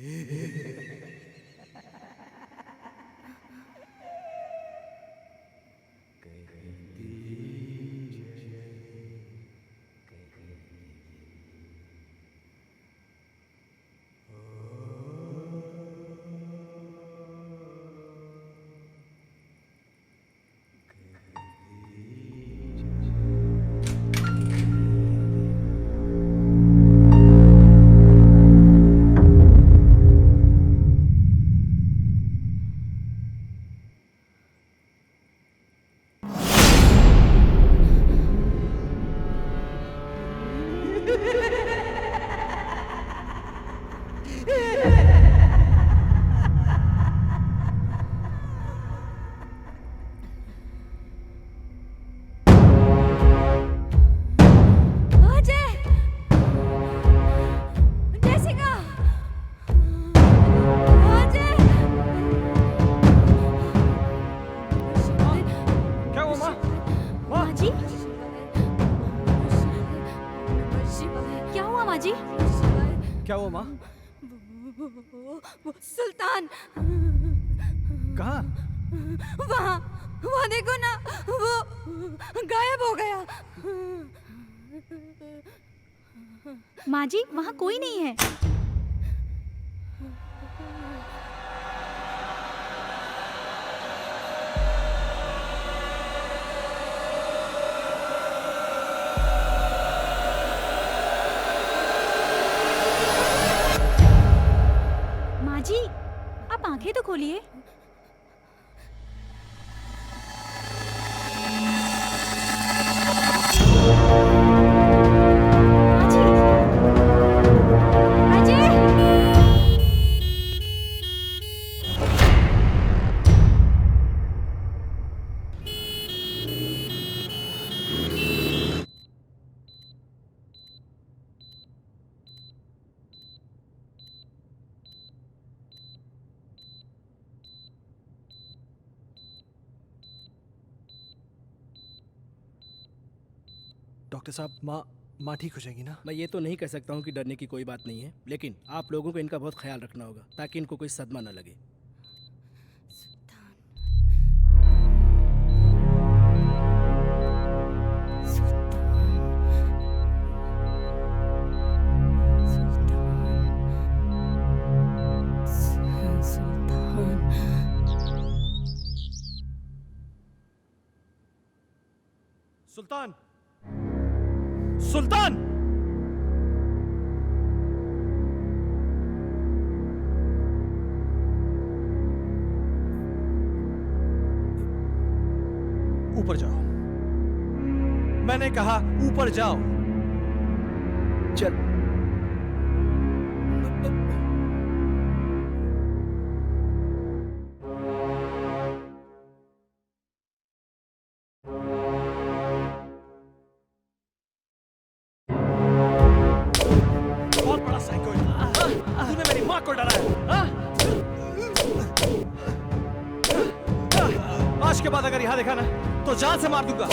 क्या हुआ माँ? माँ जी क्या हुआ माँ जी? क्या हुआ माँ? वो सुल्तान कहाँ? वहाँ वहाँ देखो ना, वो गायब हो गया। माँ जी वहाँ कोई नहीं है। माँ जी आप आंखें तो खोलिए। डॉक्टर साहब माँ ठीक हो जाएगी ना? मैं ये तो नहीं कह सकता हूँ कि डरने की कोई बात नहीं है, लेकिन आप लोगों को इनका बहुत ख्याल रखना होगा ताकि इनको कोई सदमा न लगे। सुल्तान! सुल्तान! ऊपर जाओ। मैंने कहा ऊपर जाओ। चल। तूने मेरी माँ को डराया, हाँ? आज के बाद अगर यहाँ देखा ना तो जान से मार दूंगा।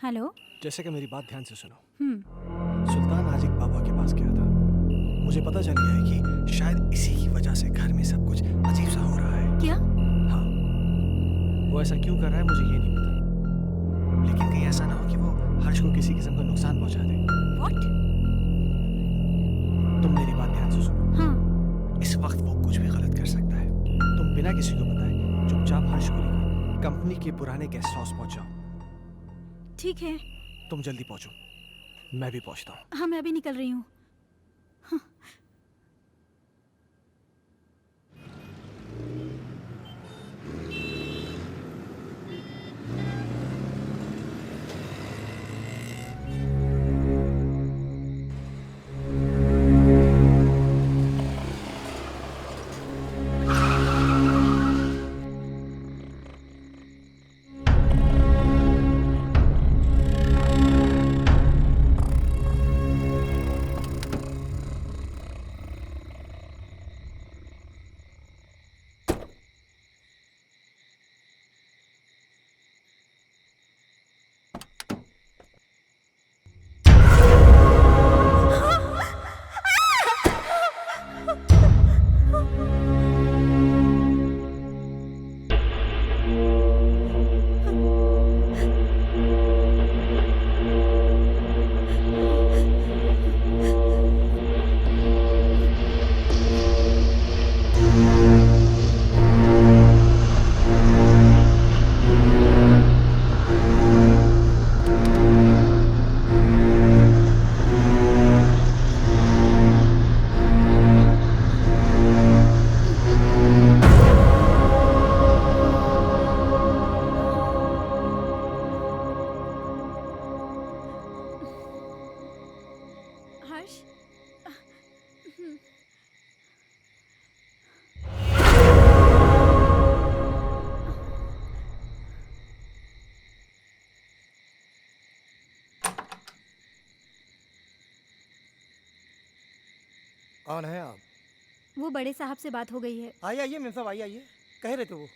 हेलो। जैसे कि मेरी बात ध्यान से सुनो। हम्म। सुल्तान आज एक बाबा के पास गया था। मुझे पता चल गया है कि शायद इसी की वजह से घर में सब कुछ अजीब सा हो रहा है। क्या? हाँ, वो ऐसा क्यों कर रहा है मुझे ये नहीं पता, लेकिन कहीं ऐसा ना हो कि वो हर्ष को किसी किस्म का नुकसान पहुंचा दे। What? तुम मेरी बात ध्यान से सुनो। हाँ। इस वक्त वो कुछ भी गलत कर सकता है। तुम बिना किसी को बताए चुपचाप हर्ष को लेकर कंपनी के पुराने गेस्ट हाउस पहुंच जाओ। ठीक है। तुम जल्दी पहुंचो, मैं भी पहुंचता हूँ। हाँ, मैं अभी निकल रही हूँ। हर्ष। कौन है आप? वो बड़े साहब से बात हो गई है। आइए आइए मेम साहब, आइए आइए। कह रहे थे वो।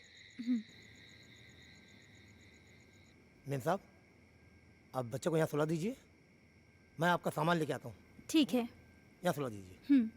मेम साहब, आप बच्चे को यहाँ सुला दीजिए, मैं आपका सामान लेके आता हूँ। ठीक है। यहाँ सुला दीजिए।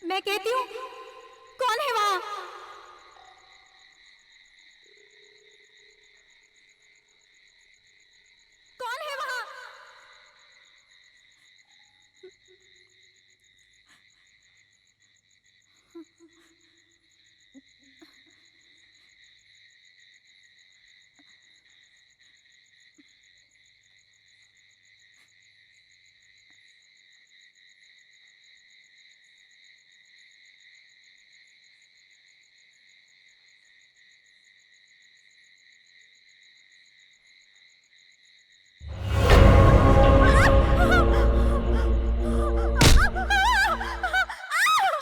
मैं कहती हूँ, कौन है वहां? कौन है वहां?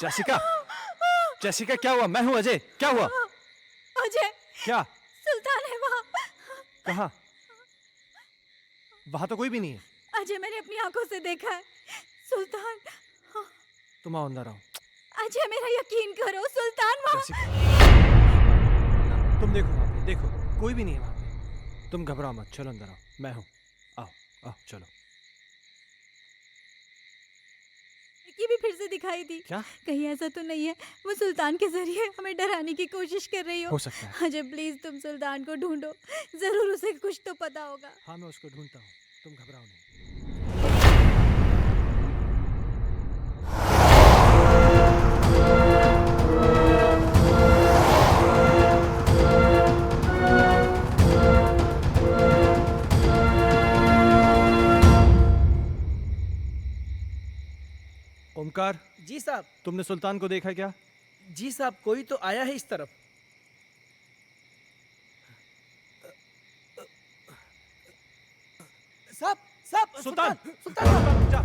जेसिका, जेसिका क्या हुआ? मैं हूं अजय, क्या हुआ? अजय, क्या? सुल्तान है वहां। कहाँ? वहां तो कोई भी नहीं है। अजय, मैंने अपनी आंखों से देखा है। सुल्तान। तुम आओ अंदर आओ। मुझे मेरा यकीन करो, सुल्तान वहाँ। तुम देखो वहाँ पे, देखो कोई भी नहीं है वहाँ पे। तुम घबराओ मत, चलो अंदर आओ, मैं हूँ। आओ आओ चलो। लड़की भी फिर से दिखाई दी। क्या? कहीं ऐसा तो नहीं है वो सुल्तान के जरिए हमें डराने की कोशिश कर रही हो? हो सकता है। अजय प्लीज तुम सुल्तान को ढूंढो, जरूर उसे कुछ तो पता होगा। हाँ मैं उसको ढूंढता हूँ, तुम घबराओ नहीं। ओमकार। जी साहब। तुमने सुल्तान को देखा क्या? जी साहब, कोई तो आया है इस तरफ। साहब साहब, सुल्तान सुल्तान जा।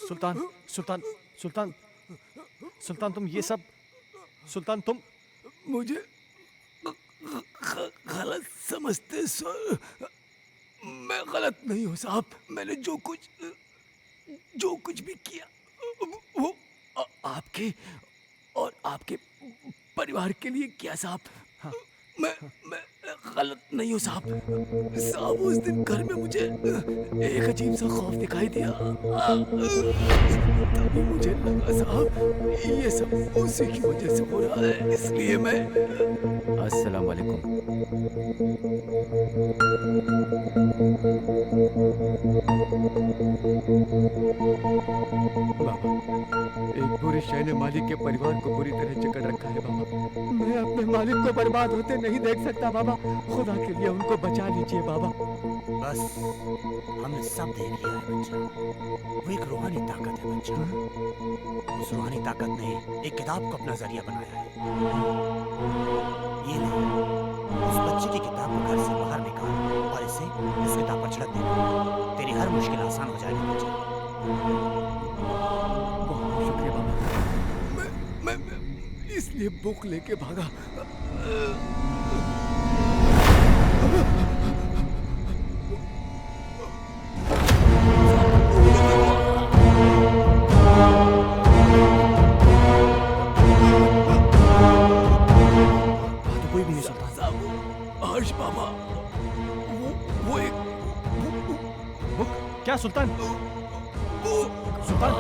सुल्तान सुल्तान सुल्तान सुल्तान तुम ये सब, सुल्तान तुम मुझे गलत समझते सर। मैं गलत नहीं हूँ साहब। मैंने जो कुछ भी किया वो आपके और आपके परिवार के लिए किया साहब। हाँ। मैं गलत नहीं हूँ साहब। साहब उस दिन घर में मुझे एक अजीब सा खौफ दिखाई दिया। तभी मुझे लगा साहब ये सब उसी की वजह से हो रहा है, इसलिए मैं। अस्सलाम वालेकुम। बाबा, एक बुरे शय ने मालिक के परिवार को बुरी तरह जकड़ रखा है बाबा। मैं अपने मालिक को बर्बाद होते नहीं देख सकता बाबा। खुदा के लिए उनको बचा लीजिए बाबा। बस हमने सब देख लिया है बच्चा। वो एक रूहानी ताकत है बच्चा। उस रूहानी ताकत ने एक किताब को अपना जरिया बनाया है। ये ले, उस बच्चे की किताब को घर से बाहर निकाल और इसे इस किताब पर छिड़क दे। तेरी हर मुश्किल आसान हो जाएगी बच्चा। बहुत शुक्रिया बाबा। मैं इसलिए बुक लेके भागा। कोई भी नहीं सुल्तान। हर्ष बाबा, वो एक बुक? क्या सुल्तान? सुल्तान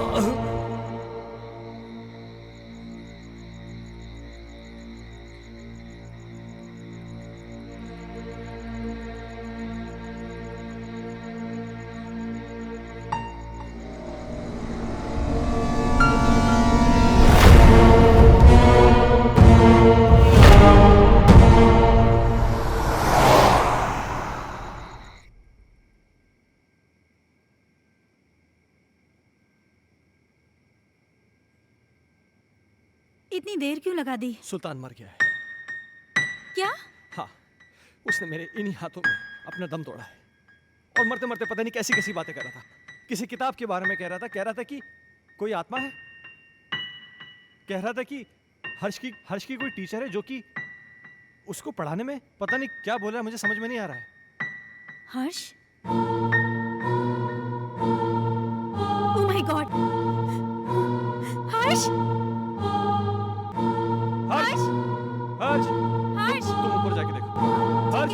इतनी देर क्यों लगा दी? सुल्तान मर गया है। क्या? हाँ, उसने मेरे इन्हीं हाथों में अपना दम तोड़ा है। और मरते मरते पता नहीं कैसी कैसी बातें कर रहा था। किसी किताब के बारे में कह रहा था कि कोई आत्मा है। कह रहा था कि हर्ष की कोई टीचर है जो कि उसको पढ़ाने में पता नहीं क्या बोल रहा है, मुझे समझ में नहीं आ रहा है। Harsh? Oh my God! Harsh! Harsh! Harsh! Harsh! तुम ऊपर जाके देखो। हर्ष!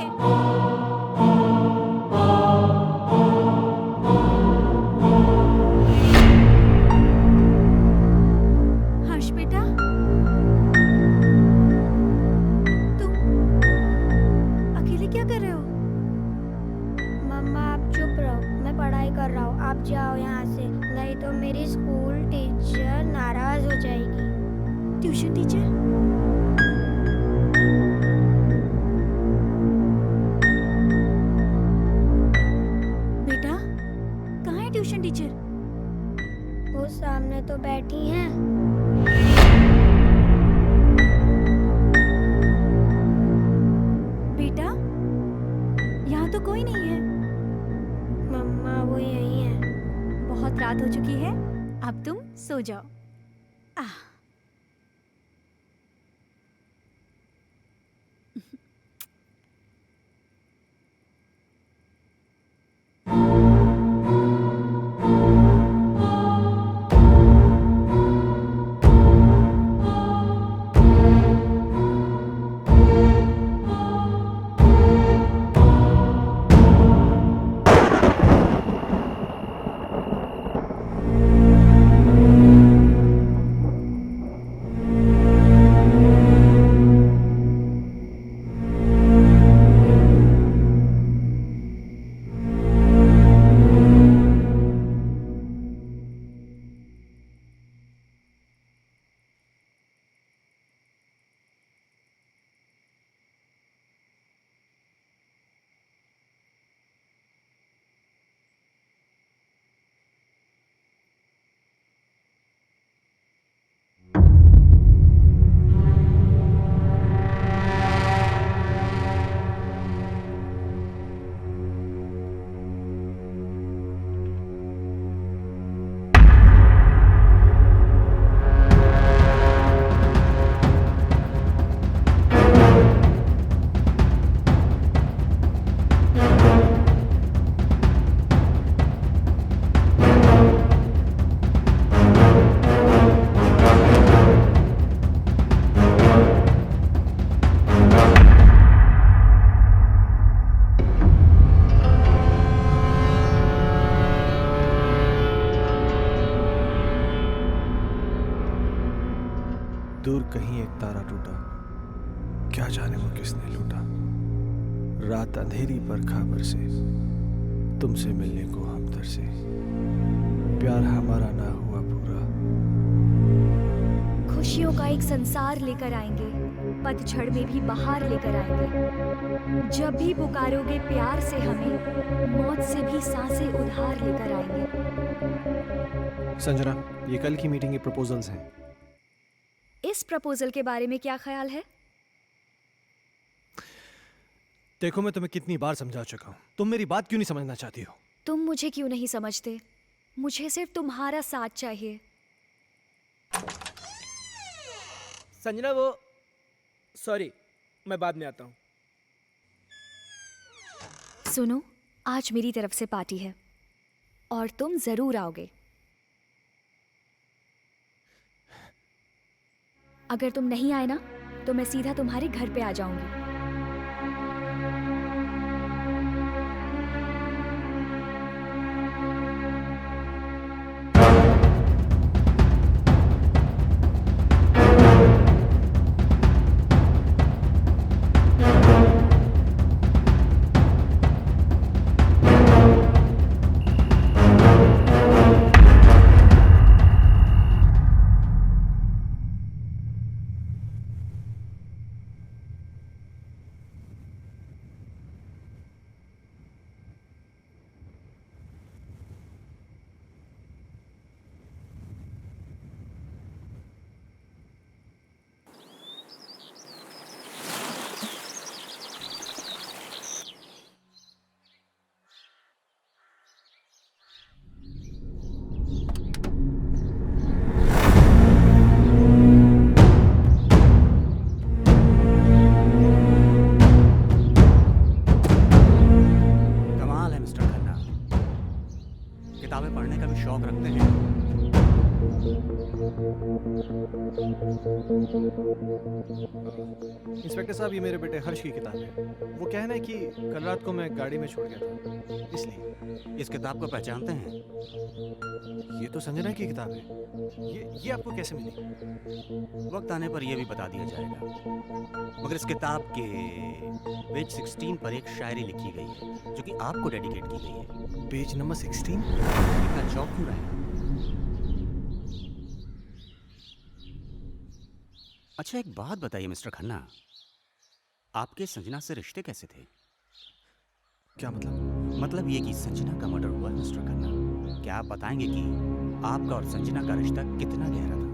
हर्ष बेटा, तुम अकेले क्या कर रहे हो? मम्मा आप चुप रहो, मैं पढ़ाई कर रहा हूँ। आप जाओ यहाँ से, नहीं तो मेरी स्कूल टीचर नाराज हो जाएगी। Tuition teacher? बेटा, कहाँ है ट्यूशन टीचर? वो सामने तो बैठी हैं। बेटा, यहाँ तो कोई नहीं है। मम्मा वो यही है। बहुत रात हो चुकी है, अब तुम सो जाओ। आह, दूर कहीं एक तारा टूटा, क्या जाने वो किसने लूटा। रात अंधेरी पर खबर से, तुमसे मिलने को हम तरसे। प्यार हमारा ना हुआ पूरा। खुशियों का एक संसार लेकर आएंगे, पतझड़ में भी बहार लेकर आएंगे। जब भी पुकारोगे प्यार से हमें, मौत से भी सांसें उधार लेकर आएंगे। संजना, ये कल की मीटिंग के प्रपोजल्स हैं। इस प्रपोजल के बारे में क्या ख्याल है? देखो, मैं तुम्हें कितनी बार समझा चुका हूँ, तुम मेरी बात क्यों नहीं समझना चाहती हो? तुम मुझे क्यों नहीं समझते? मुझे सिर्फ तुम्हारा साथ चाहिए। संजना, वो सॉरी, मैं बाद में आता हूँ। सुनो, आज मेरी तरफ से पार्टी है और तुम जरूर आओगे। अगर तुम नहीं आए ना, तो मैं सीधा तुम्हारे घर पे आ जाऊंगी। किताबें पढ़ने का भी शौक रखते हैं। इंस्पेक्टर साहब, ये मेरे बेटे हर्ष की किताब है। वो कहना है कि कल रात को मैं गाड़ी में छोड़ गया था, इसलिए। इस किताब को पहचानते हैं? ये तो संजना की किताब है। ये आपको कैसे मिली? वक्त आने पर यह भी बता दिया जाएगा। मगर इस किताब के पेज 16 पर एक शायरी लिखी गई है जो कि आपको डेडिकेट की गई है। Page number 16? इतना चौंक क्यों रहे हैं? अच्छा, एक बात बताइए मिस्टर खन्ना, आपके संजना से रिश्ते कैसे थे? क्या मतलब? मतलब ये कि संजना का मर्डर हुआ मिस्टर खन्ना। क्या आप बताएंगे कि आपका और संजना का रिश्ता कितना गहरा था?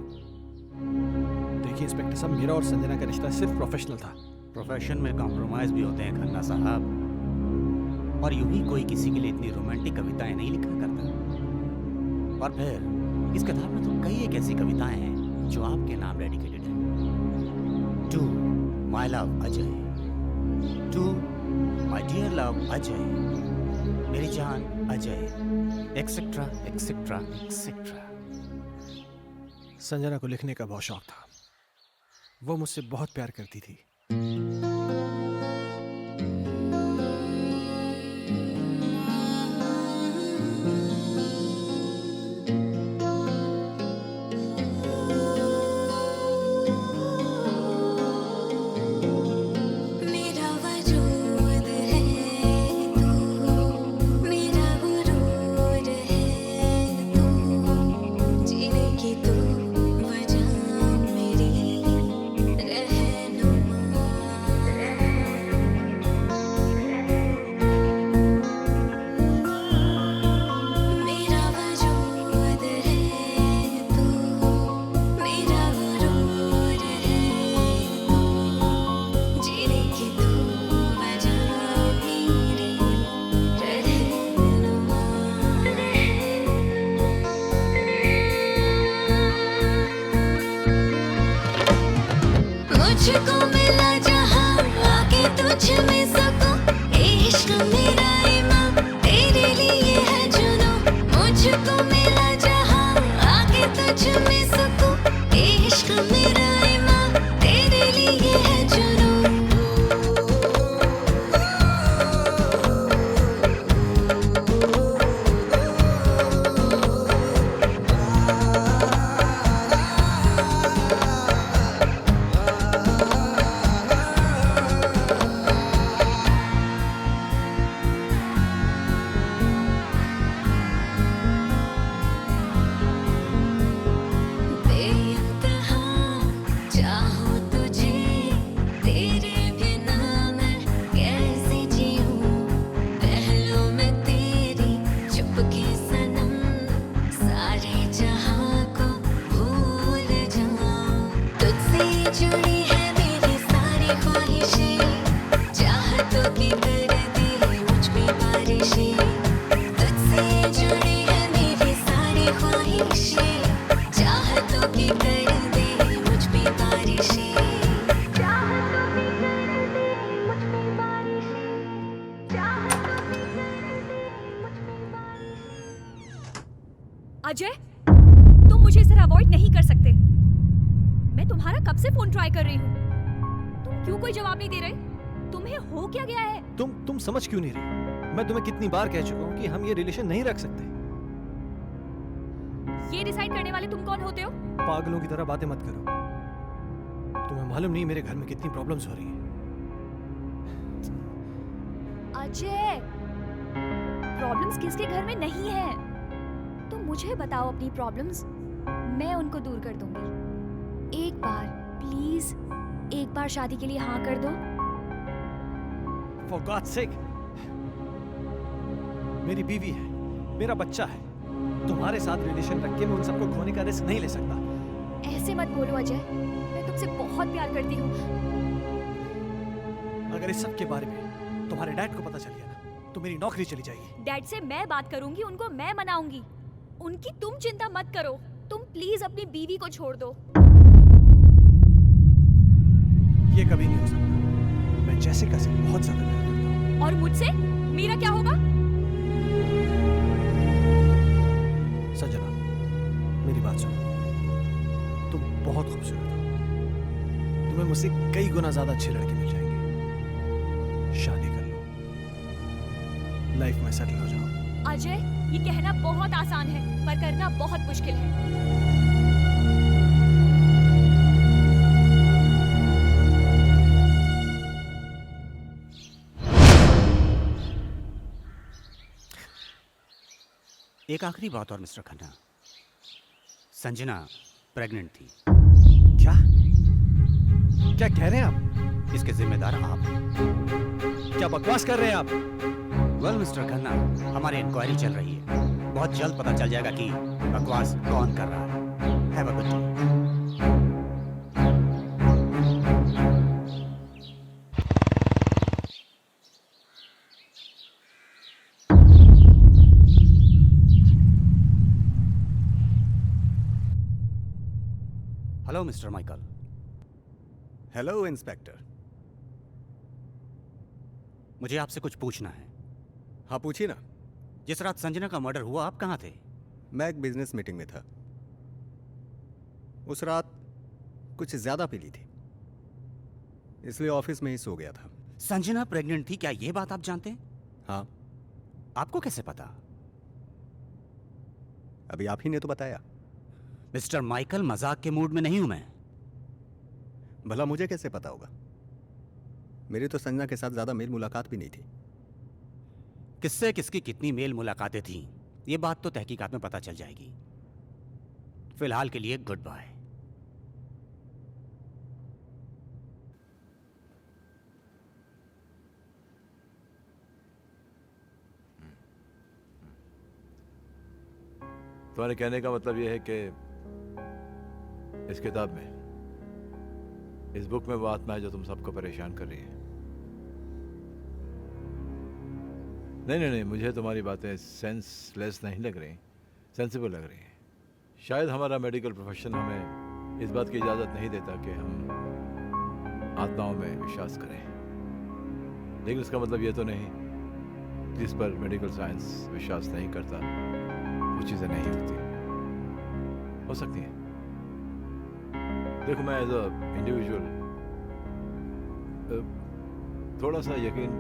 देखिए इंस्पेक्टर साहब, मेरा और संजना का रिश्ता सिर्फ प्रोफेशनल था। प्रोफेशन में कॉम्प्रोमाइज भी होते हैं खन्ना साहब, और यूं ही कोई किसी के लिए इतनी रोमांटिक कविताएं नहीं लिखा करता। और फिर इस किताब में तो कई एक ऐसी कविताएं हैं जो आपके नाम डेडिकेटेड है। To my love Ajay, to my dear love Ajay, मेरी जान Ajay, etcetera etcetera etcetera. Sanjana को लिखने का बहुत शौक था। वो मुझसे बहुत प्यार करती थी। मुझको मिला जहां आके तुझ में सकूं, इश्क मेरा ईमान तेरे लिए है जुनूं। मुझको मिला जहां आके तुझ में सकूं, इश्क मेरा ईमान तेरे लिए है जुनूं। अजय, तुम मुझे इस तरह अवॉइड नहीं कर सकते। मैं तुम्हारा कब से फोन ट्राई कर रही हूँ, तुम क्यों कोई जवाब नहीं दे रहे? तुम्हें हो क्या गया है? तुम समझ क्यों नहीं रही? मैं तुम्हें कितनी बार कह चुका हूँ कि हम ये रिलेशन नहीं रख सकते। ये डिसाइड करने वाले तुम कौन होते हो? पागलों की तरह बातें मत करो। तुम्हें मालूम नहीं मेरे घर में कितनी प्रॉब्लम्स हो रही हैं। अजय, प्रॉब्लम्स किसके घर में नहीं है? तुम मुझे बताओ अपनी प्रॉब्लम्स, मैं उनको दूर कर दूंगी। एक बार प्लीज, एक बार शादी के लिए हाँ कर दो। For God's sake, मेरी बीवी है, मेरा बच्चा है। तुम्हारे साथ रिलेशन रख के मैं उन सबको खोने का रिस्क नहीं ले सकता। ऐसे मत बोलो अजय, मैं तुमसे बहुत प्यार करती हूँ। अगर इस सब के बारे में तुम्हारे डैड को पता चल गया ना, तो मेरी नौकरी चली जाएगी। डैड से मैं बात करूंगी, उनको मैं मनाऊंगी। उनकी तुम चिंता मत करो। तुम प्लीज अपनी बीवी को छोड़ दो। ये कभी नहीं हो सकता। मैं जैसिका से बहुत ज्यादा प्यार करता हूँ। और मुझसे मेरा क्या होगा? संजना, मेरी बात सुनो। तुम बहुत खूबसूरत हो। तुम्हें मुझसे कई गुना ज्यादा अच्छे लड़के मिल जाएंगे। शादी कर लो, लाइफ में सेटल हो जाओ। अजय, ये कहना बहुत आसान है, पर करना बहुत मुश्किल है। एक आखिरी बात और मिस्टर खन्ना, संजना प्रेग्नेंट थी। क्या क्या कह रहे हैं आप? इसके जिम्मेदार आप। क्या बकवास कर रहे हैं आप? वेल मिस्टर खन्ना, हमारी इंक्वायरी चल रही है। बहुत जल्द पता चल जाएगा कि बकवास कौन कर रहा है। Have a good day. Hello mister Michael. Hello inspector. मुझे आपसे कुछ पूछना है। हाँ पूछिए ना। जिस रात संजना का मर्डर हुआ आप कहाँ थे? मैं एक बिजनेस मीटिंग में था। उस रात कुछ ज्यादा पी ली थी, इसलिए ऑफिस में ही सो गया था। संजना प्रेग्नेंट थी, क्या ये बात आप जानते हैं? हाँ। आपको कैसे पता? अभी आप ही ने तो बताया। मिस्टर माइकल, मजाक के मूड में नहीं हूं मैं। भला मुझे कैसे पता होगा? मेरी तो संजना के साथ ज्यादा मेल मुलाकात भी नहीं थी। किससे किसकी कितनी मेल मुलाकातें थीं, ये बात तो तहकीकात में पता चल जाएगी। फिलहाल के लिए गुड बाय। तुम्हारे कहने का मतलब यह है कि इस किताब में, इस बुक में वो आत्मा है जो तुम सबको परेशान कर रही है। नहीं, मुझे तुम्हारी बातें सेंसलेस नहीं लग रही, सेंसिबल लग रही हैं। शायद हमारा मेडिकल प्रोफेशन हमें इस बात की इजाज़त नहीं देता कि हम आत्माओं में विश्वास करें, लेकिन इसका मतलब ये तो नहीं जिस पर मेडिकल साइंस विश्वास नहीं करता वो चीज़ें नहीं होती। हो सकती हैं। देखो, मैं एज अ इंडिविजुअल थोड़ा सा यकीन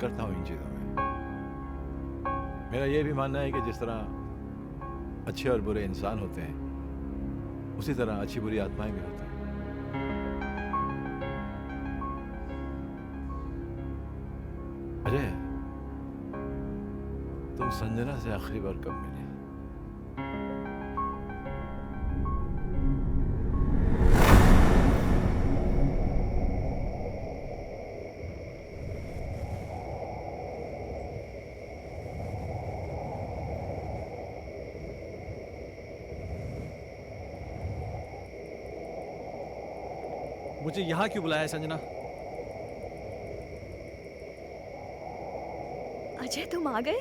करता हूँ इन चीज़ों में। मेरा ये भी मानना है कि जिस तरह अच्छे और बुरे इंसान होते हैं, उसी तरह अच्छी बुरी आत्माएं भी होती हैं। अजय, तुम संजना से आखिरी बार कब मिले? मुझे यहाँ क्यों बुलाया है संजना? अजय, तुम आ गए?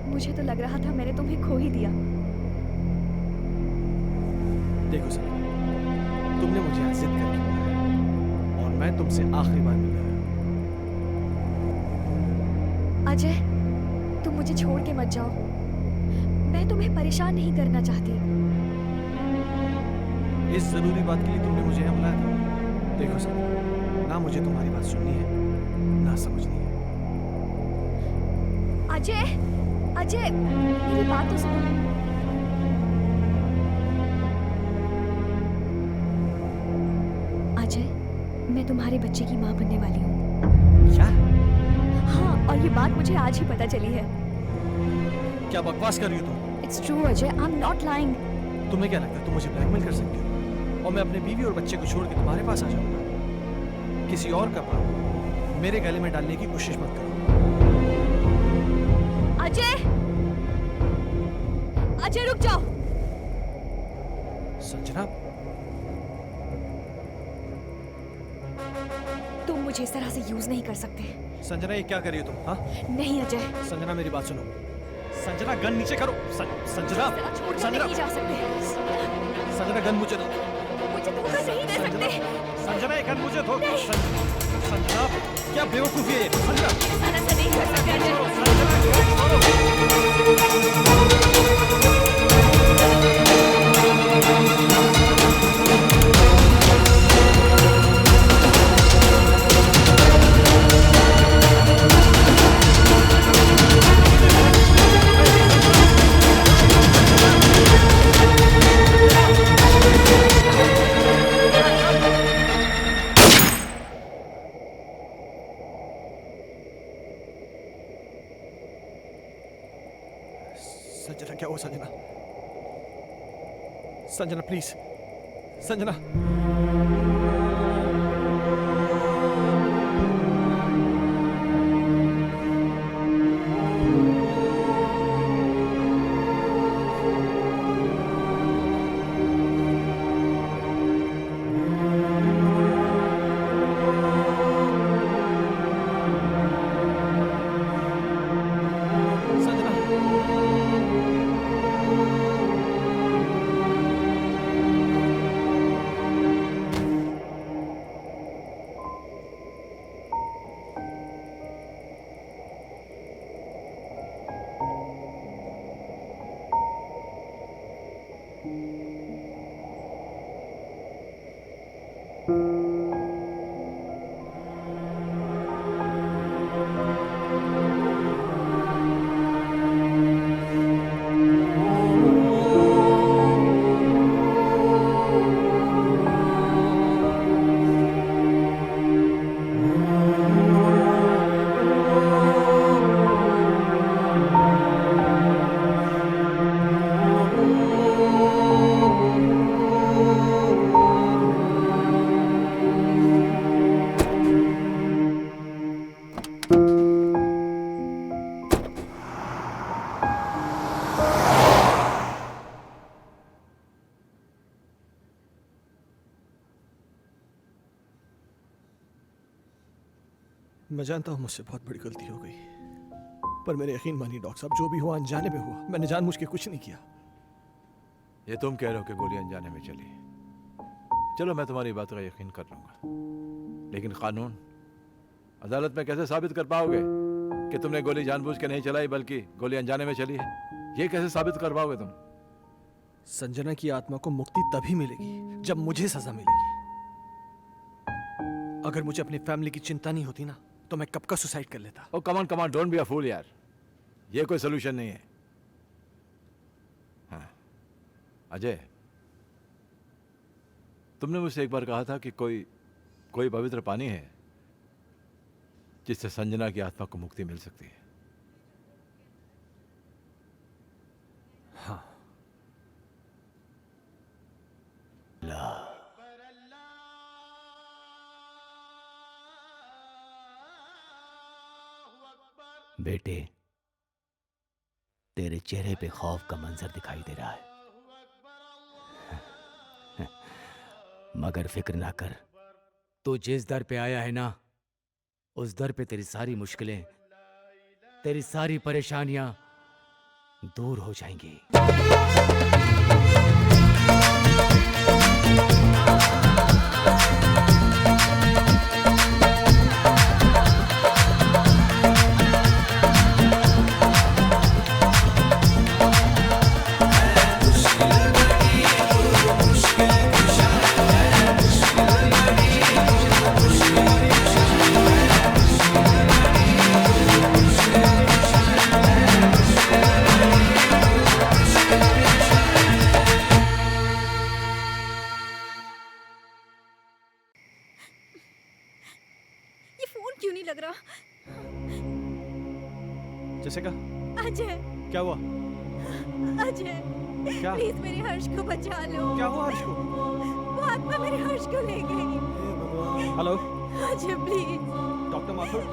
मुझे तो लग रहा था मैंने तुम्हें खो ही दिया। देखो संजना, तुमने मुझे यहाँ जिद करके बुलाया और मैं तुमसे आखिरी बार मिल रहा हूँ। अजय, तुम मुझे छोड़ के मत जाओ। मैं तुम्हें परेशान नहीं करना चाहती। इस जरूरी बात के लिए तुमने मुझे यहाँ बुलाया था? देखो संजना, ना मुझे तुम्हारी बात सुननी है ना समझनी है। अजय, अजय, मेरी बात तो सुनो। अजय, मैं तुम्हारे बच्चे की माँ बनने वाली हूँ। क्या? हाँ, और ये बात मुझे आज ही पता चली है। क्या बकवास कर रही हो तुम? It's true, Ajay, I'm not lying. तुम्हें क्या लगता है तुम मुझे ब्लैकमेल कर सकती हो और मैं अपने बीवी और बच्चे को छोड़ के तुम्हारे पास आ जाऊंगा? किसी और का पाप मेरे गले में डालने की कोशिश मत करो। अजय, अजय रुक जाओ। संजना, तुम मुझे इस तरह से यूज नहीं कर सकते। संजना ये क्या कर रही हो तुम? हाँ नहीं अजय। संजना मेरी बात सुनो। संजना गन नीचे करो। संजना, संजना नहीं जा सकते। संजना गन मुझे दो। मुझे धोखा नहीं दे सकते। संजना ये गन मुझे दो। संजना क्या बेवकूफी है? संजना ऐसा नहीं कर सकते अजय। संजना क्या हो? संजना, संजना प्लीज, संजना। मैं जानता हूँ मुझसे बहुत बड़ी गलती हो गई, पर मेरे यकीन मानिए डॉक्टर साहब, जो भी हुआ अनजाने में हुआ। मैंने जानबूझ के कुछ नहीं किया। ये तुम कह रहे हो कि गोली अनजाने में चली। चलो मैं तुम्हारी बात का यकीन कर लूंगा, लेकिन कानून अदालत में कैसे साबित कर पाओगे कि तुमने गोली जानबूझ के नहीं चलाई बल्कि गोली अनजाने में चली है? ये कैसे साबित कर पाओगे तुम? संजना की आत्मा को मुक्ति तभी मिलेगी जब मुझे सजा मिलेगी। अगर मुझे अपनी फैमिली की चिंता नहीं होती ना, तो मैं कब का सुसाइड कर लेता। ओ कमान कमान, डोंट बी अ फूल यार, ये कोई सोल्यूशन नहीं है। हाँ अजय, तुमने मुझसे एक बार कहा था कि कोई पवित्र पानी है जिससे संजना की आत्मा को मुक्ति मिल सकती है। हाँ। बेटे, तेरे चेहरे पे खौफ का मंजर दिखाई दे रहा है, मगर फिक्र ना कर। तू जिस दर पे आया है ना, उस दर पे तेरी सारी मुश्किलें, तेरी सारी परेशानियां दूर हो जाएंगी। ये फोन क्यों नहीं लग रहा? जैसिका, अजय, क्या हुआ? अजय, क्या? प्लीज मेरे हर्ष को बचा लो। क्या हुआ हर्ष को? वो आत्मा मेरे हर्ष को ले गई। Hello Ajay please. Doctor Mathur.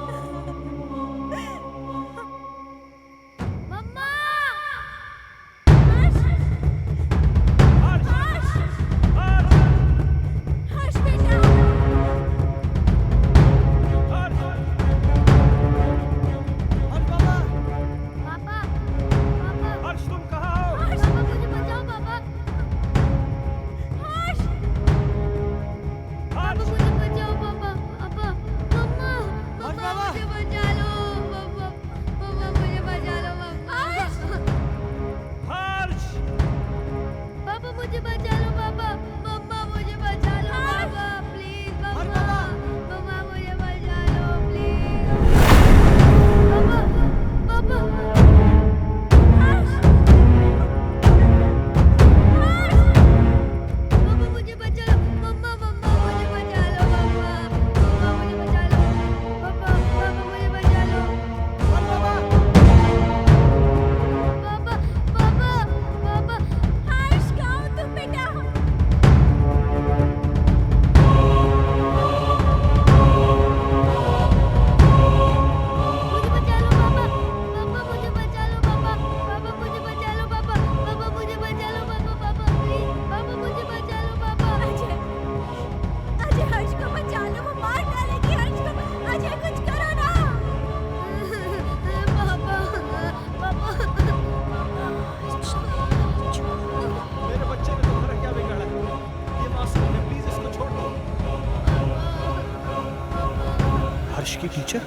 की टीचर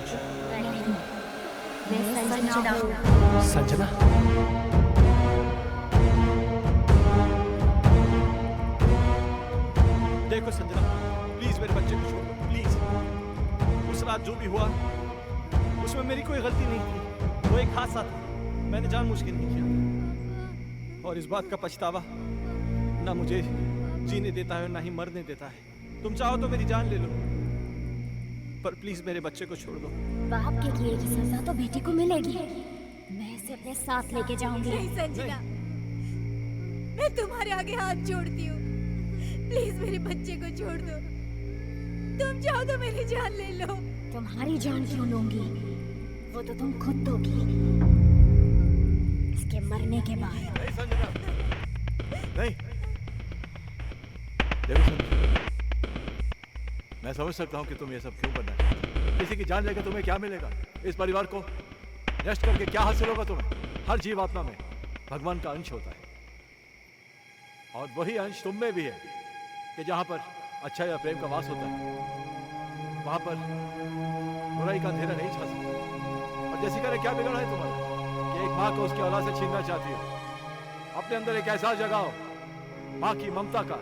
संजना। देखो संजना, प्लीज मेरे बच्चे को छोड़ दो प्लीज। उस रात जो भी हुआ उसमें मेरी कोई गलती नहीं थी, वो एक हादसा था, मैंने जानबूझ के नहीं किया। और इस बात का पछतावा ना मुझे जीने देता है और ना ही मरने देता है। तुम चाहो तो मेरी जान ले लो, पर प्लीज मेरे बच्चे को छोड़ दो। बाप के किए की सजा तो बेटी को मिलेगी, मैं इसे अपने साथ लेके जाऊंगी। नहीं संजना, मैं तुम्हारे आगे हाथ जोड़ती हूँ, प्लीज मेरे बच्चे को छोड़ दो। तुम चाहो तो मेरी जान ले लो। तुम्हारी जान क्यों लूंगी, वो तो तुम खुद दोगी इसके मरने के बाद। नहीं संजना, नहीं। देखो संजना, मैं समझ सकता हूँ कि तुम ये सब क्यों करना चाहते हो, किसी की जान लेकर तुम्हें क्या मिलेगा? इस परिवार को नष्ट करके क्या हासिल होगा तुम्हें? हर जीवात्मा में भगवान का अंश होता है, और वही अंश तुम में भी है कि जहां पर अच्छा या प्रेम का वास होता है, वहां पर बुराई का अंधेरा नहीं छा सकता। और जैसिका ने क्या बिगाड़ा है तुम्हारा कि एक माँ को उसकी औलाद से छीनना चाहती हो? अपने अंदर एक एहसास जगाओ माँ की ममता का,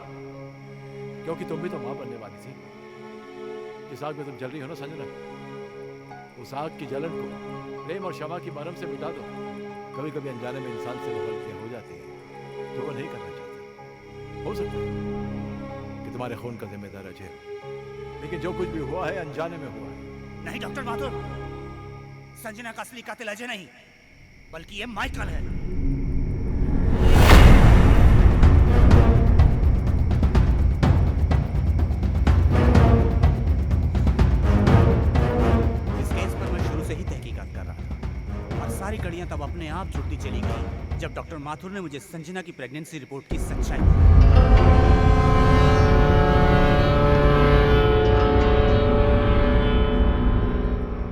क्योंकि तुम भी तो माँ बनने वाली थी। जिस आग में तुम जल रही हो ना संजना, उस आग की जलन को प्रेम और क्षमा की मरहम से मिटा दो। कभी कभी अनजाने में इंसान से वो गलतियां हो जाती हैं जो वो नहीं करना चाहता। हो सकता है कि तुम्हारे खून का जिम्मेदार अजय, लेकिन जो कुछ भी हुआ है अनजाने में हुआ है। नहीं डॉक्टर माथुर, संजना का असली कातिल अजय नहीं, बल्कि ये माइकल है। सारी कड़ियां तब अपने आप जुड़ती चली गई जब डॉक्टर माथुर ने मुझे संजना की प्रेगनेंसी रिपोर्ट की सच्चाई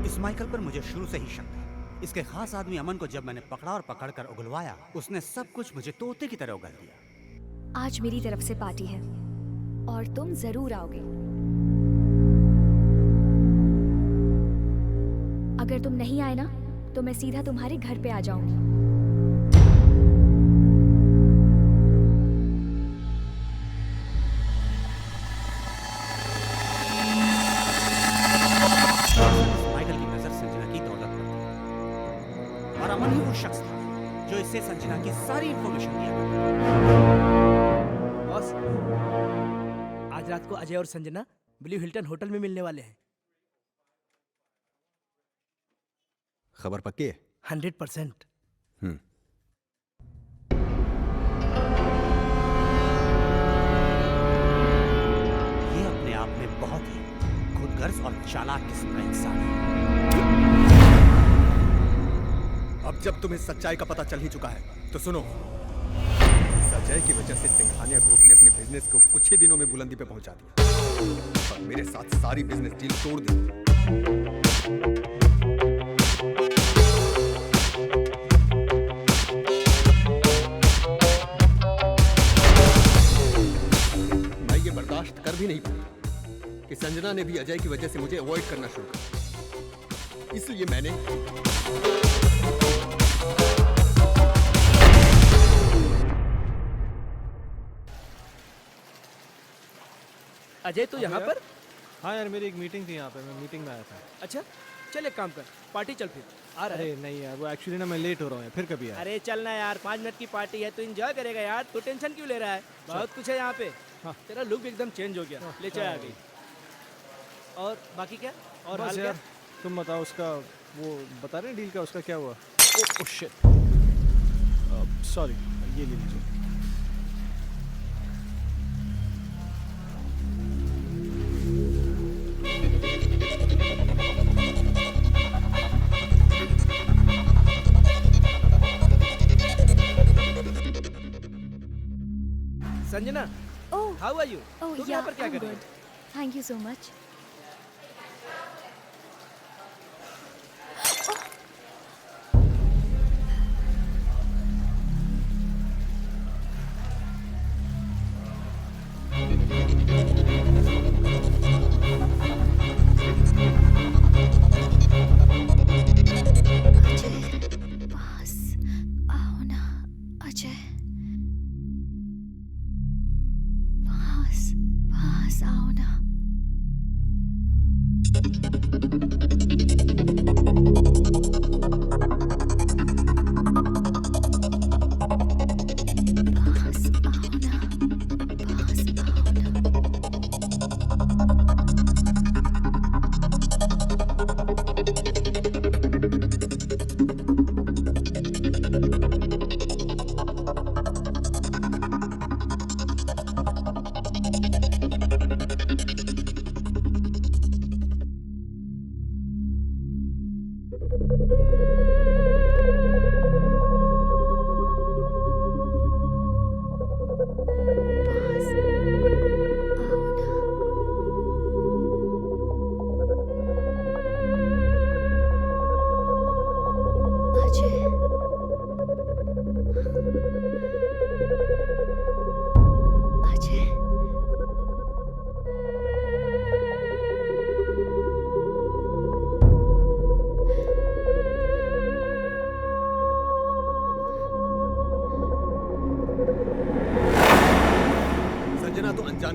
इस माइकल पर मुझे शुरू से ही शक था। इसके खास आदमी अमन को जब मैंने पकड़ा और पकड़कर उगलवाया, उसने सब कुछ मुझे तोते की तरह उगल दिया। आज मेरी तरफ से पार्टी है और तुम जरूर आओगे। अगर तुम नहीं आए ना तो मैं सीधा तुम्हारे घर पे आ जाऊंगी। माइकल की नजर संजना की दौलत पर थी और अमन ही वो शख्स था जो इससे संजना की सारी इंफॉर्मेशन दिया। बॉस, आज रात को अजय और संजना ब्लू हिल्टन होटल में मिलने वाले हैं। खबर पक्की है? 100%। ये अपने आप में बहुत ही खुदगर्ज और चालाक किस्म का इंसान है। अब जब तुम्हें सच्चाई का पता चल ही चुका है तो सुनो। अजय की वजह से सिंघानिया ग्रुप ने अपने बिजनेस को कुछ ही दिनों में बुलंदी पे पहुंचा दिया और मेरे साथ सारी बिजनेस डील तोड़ दी। बर्दाश्त कर भी नहीं पाई कि संजना ने भी अजय की वजह से मुझे अवॉइड करना शुरू कर, इसलिए मैंने अजय तू यहाँ पर? हाँ यार, मेरी एक मीटिंग थी यहाँ पे, मैं मीटिंग में आया था। अच्छा चल एक काम कर, पार्टी चल फिर आ रहा है। अरे नहीं यार, वो एक्चुअली ना मैं लेट हो रहा हूँ, फिर कभी यार। अरे चलना यार, 5 मिनट की पार्टी है, तू एंजॉय करेगा यार, तू टेंशन क्यों ले रहा है? बहुत कुछ है यहाँ पे। हाँ। तेरा लुक एकदम चेंज हो गया, ले चाय आ गई। और बाकी क्या? और हाल क्या? तुम बताओ, उसका वो बता रहे डील का, उसका क्या हुआ? ओह शिट, सॉरी, ये ले लीजिए। Sanjana, how are you? तुम यहाँ पर क्या कर रही हो? Thank you so much.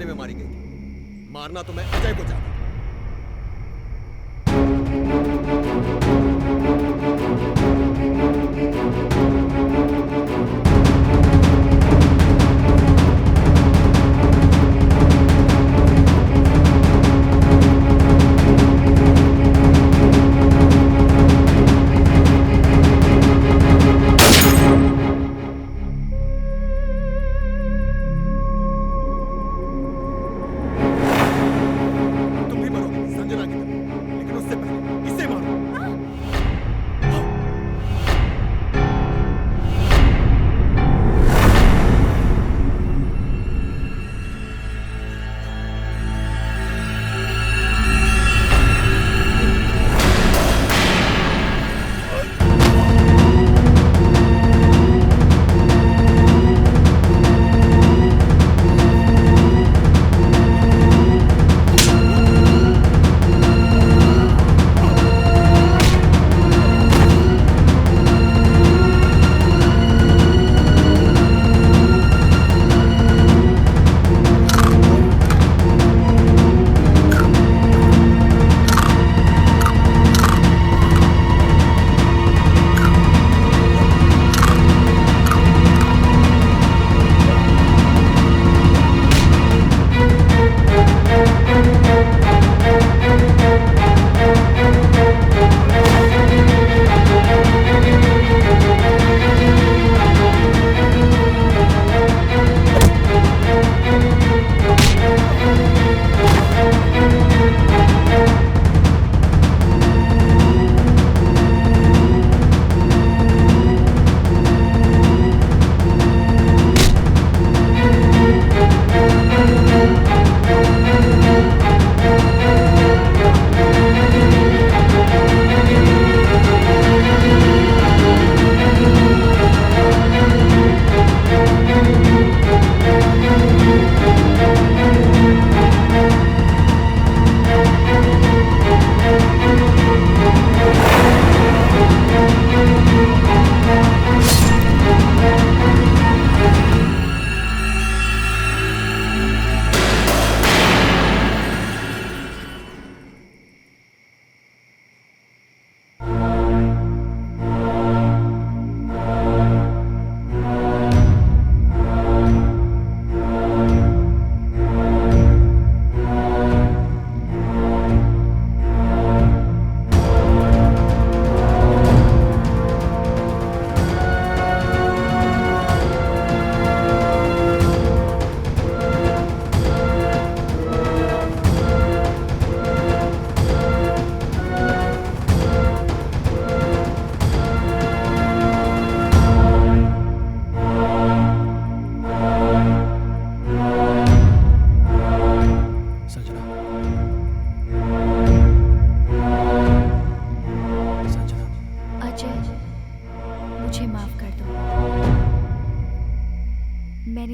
थाने में मारी गई थी। मारना तो मैं अजय को चाहता।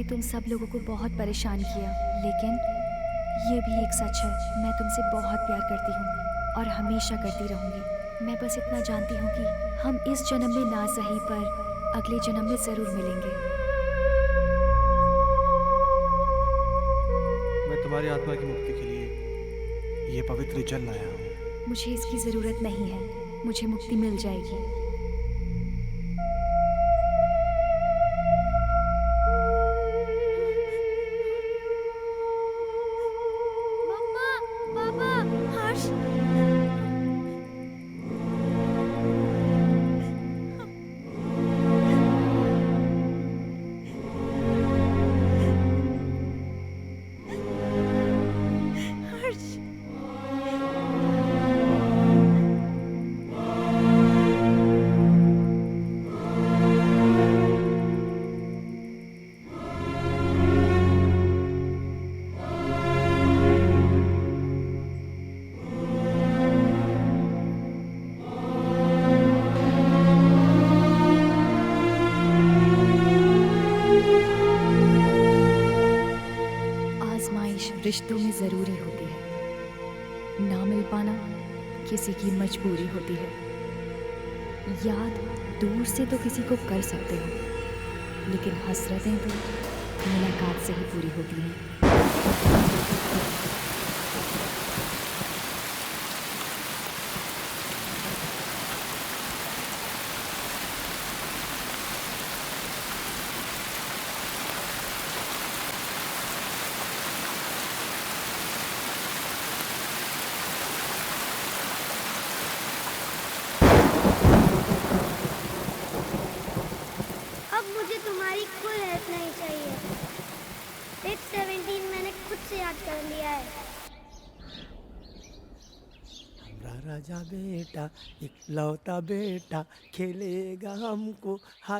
तुम सब लोगों को बहुत परेशान किया, लेकिन ये भी एक सच है, मैं तुमसे बहुत प्यार करती हूँ और हमेशा करती रहूँगी। मैं बस इतना जानती हूँ कि हम इस जन्म में ना सही पर अगले जन्म में ज़रूर मिलेंगे। मैं तुम्हारी आत्मा की मुक्ति के लिए ये पवित्र जल लाया हूँ। मुझे इसकी ज़रूरत नहीं है, मुझे मुक्ति मिल जाएगी। रिश्तों में ज़रूरी होती है, ना मिल पाना किसी की मजबूरी होती है। याद दूर से तो किसी को कर सकते हो, लेकिन हसरतें तो मुलाकात से ही पूरी होती हैं। अब मुझे तुम्हारी कोई हेल्प नहीं चाहिए। डेट 17 मैंने खुद से याद कर लिया है। हमारा राजा बेटा इकलौता बेटा खेलेगा हमको हाथ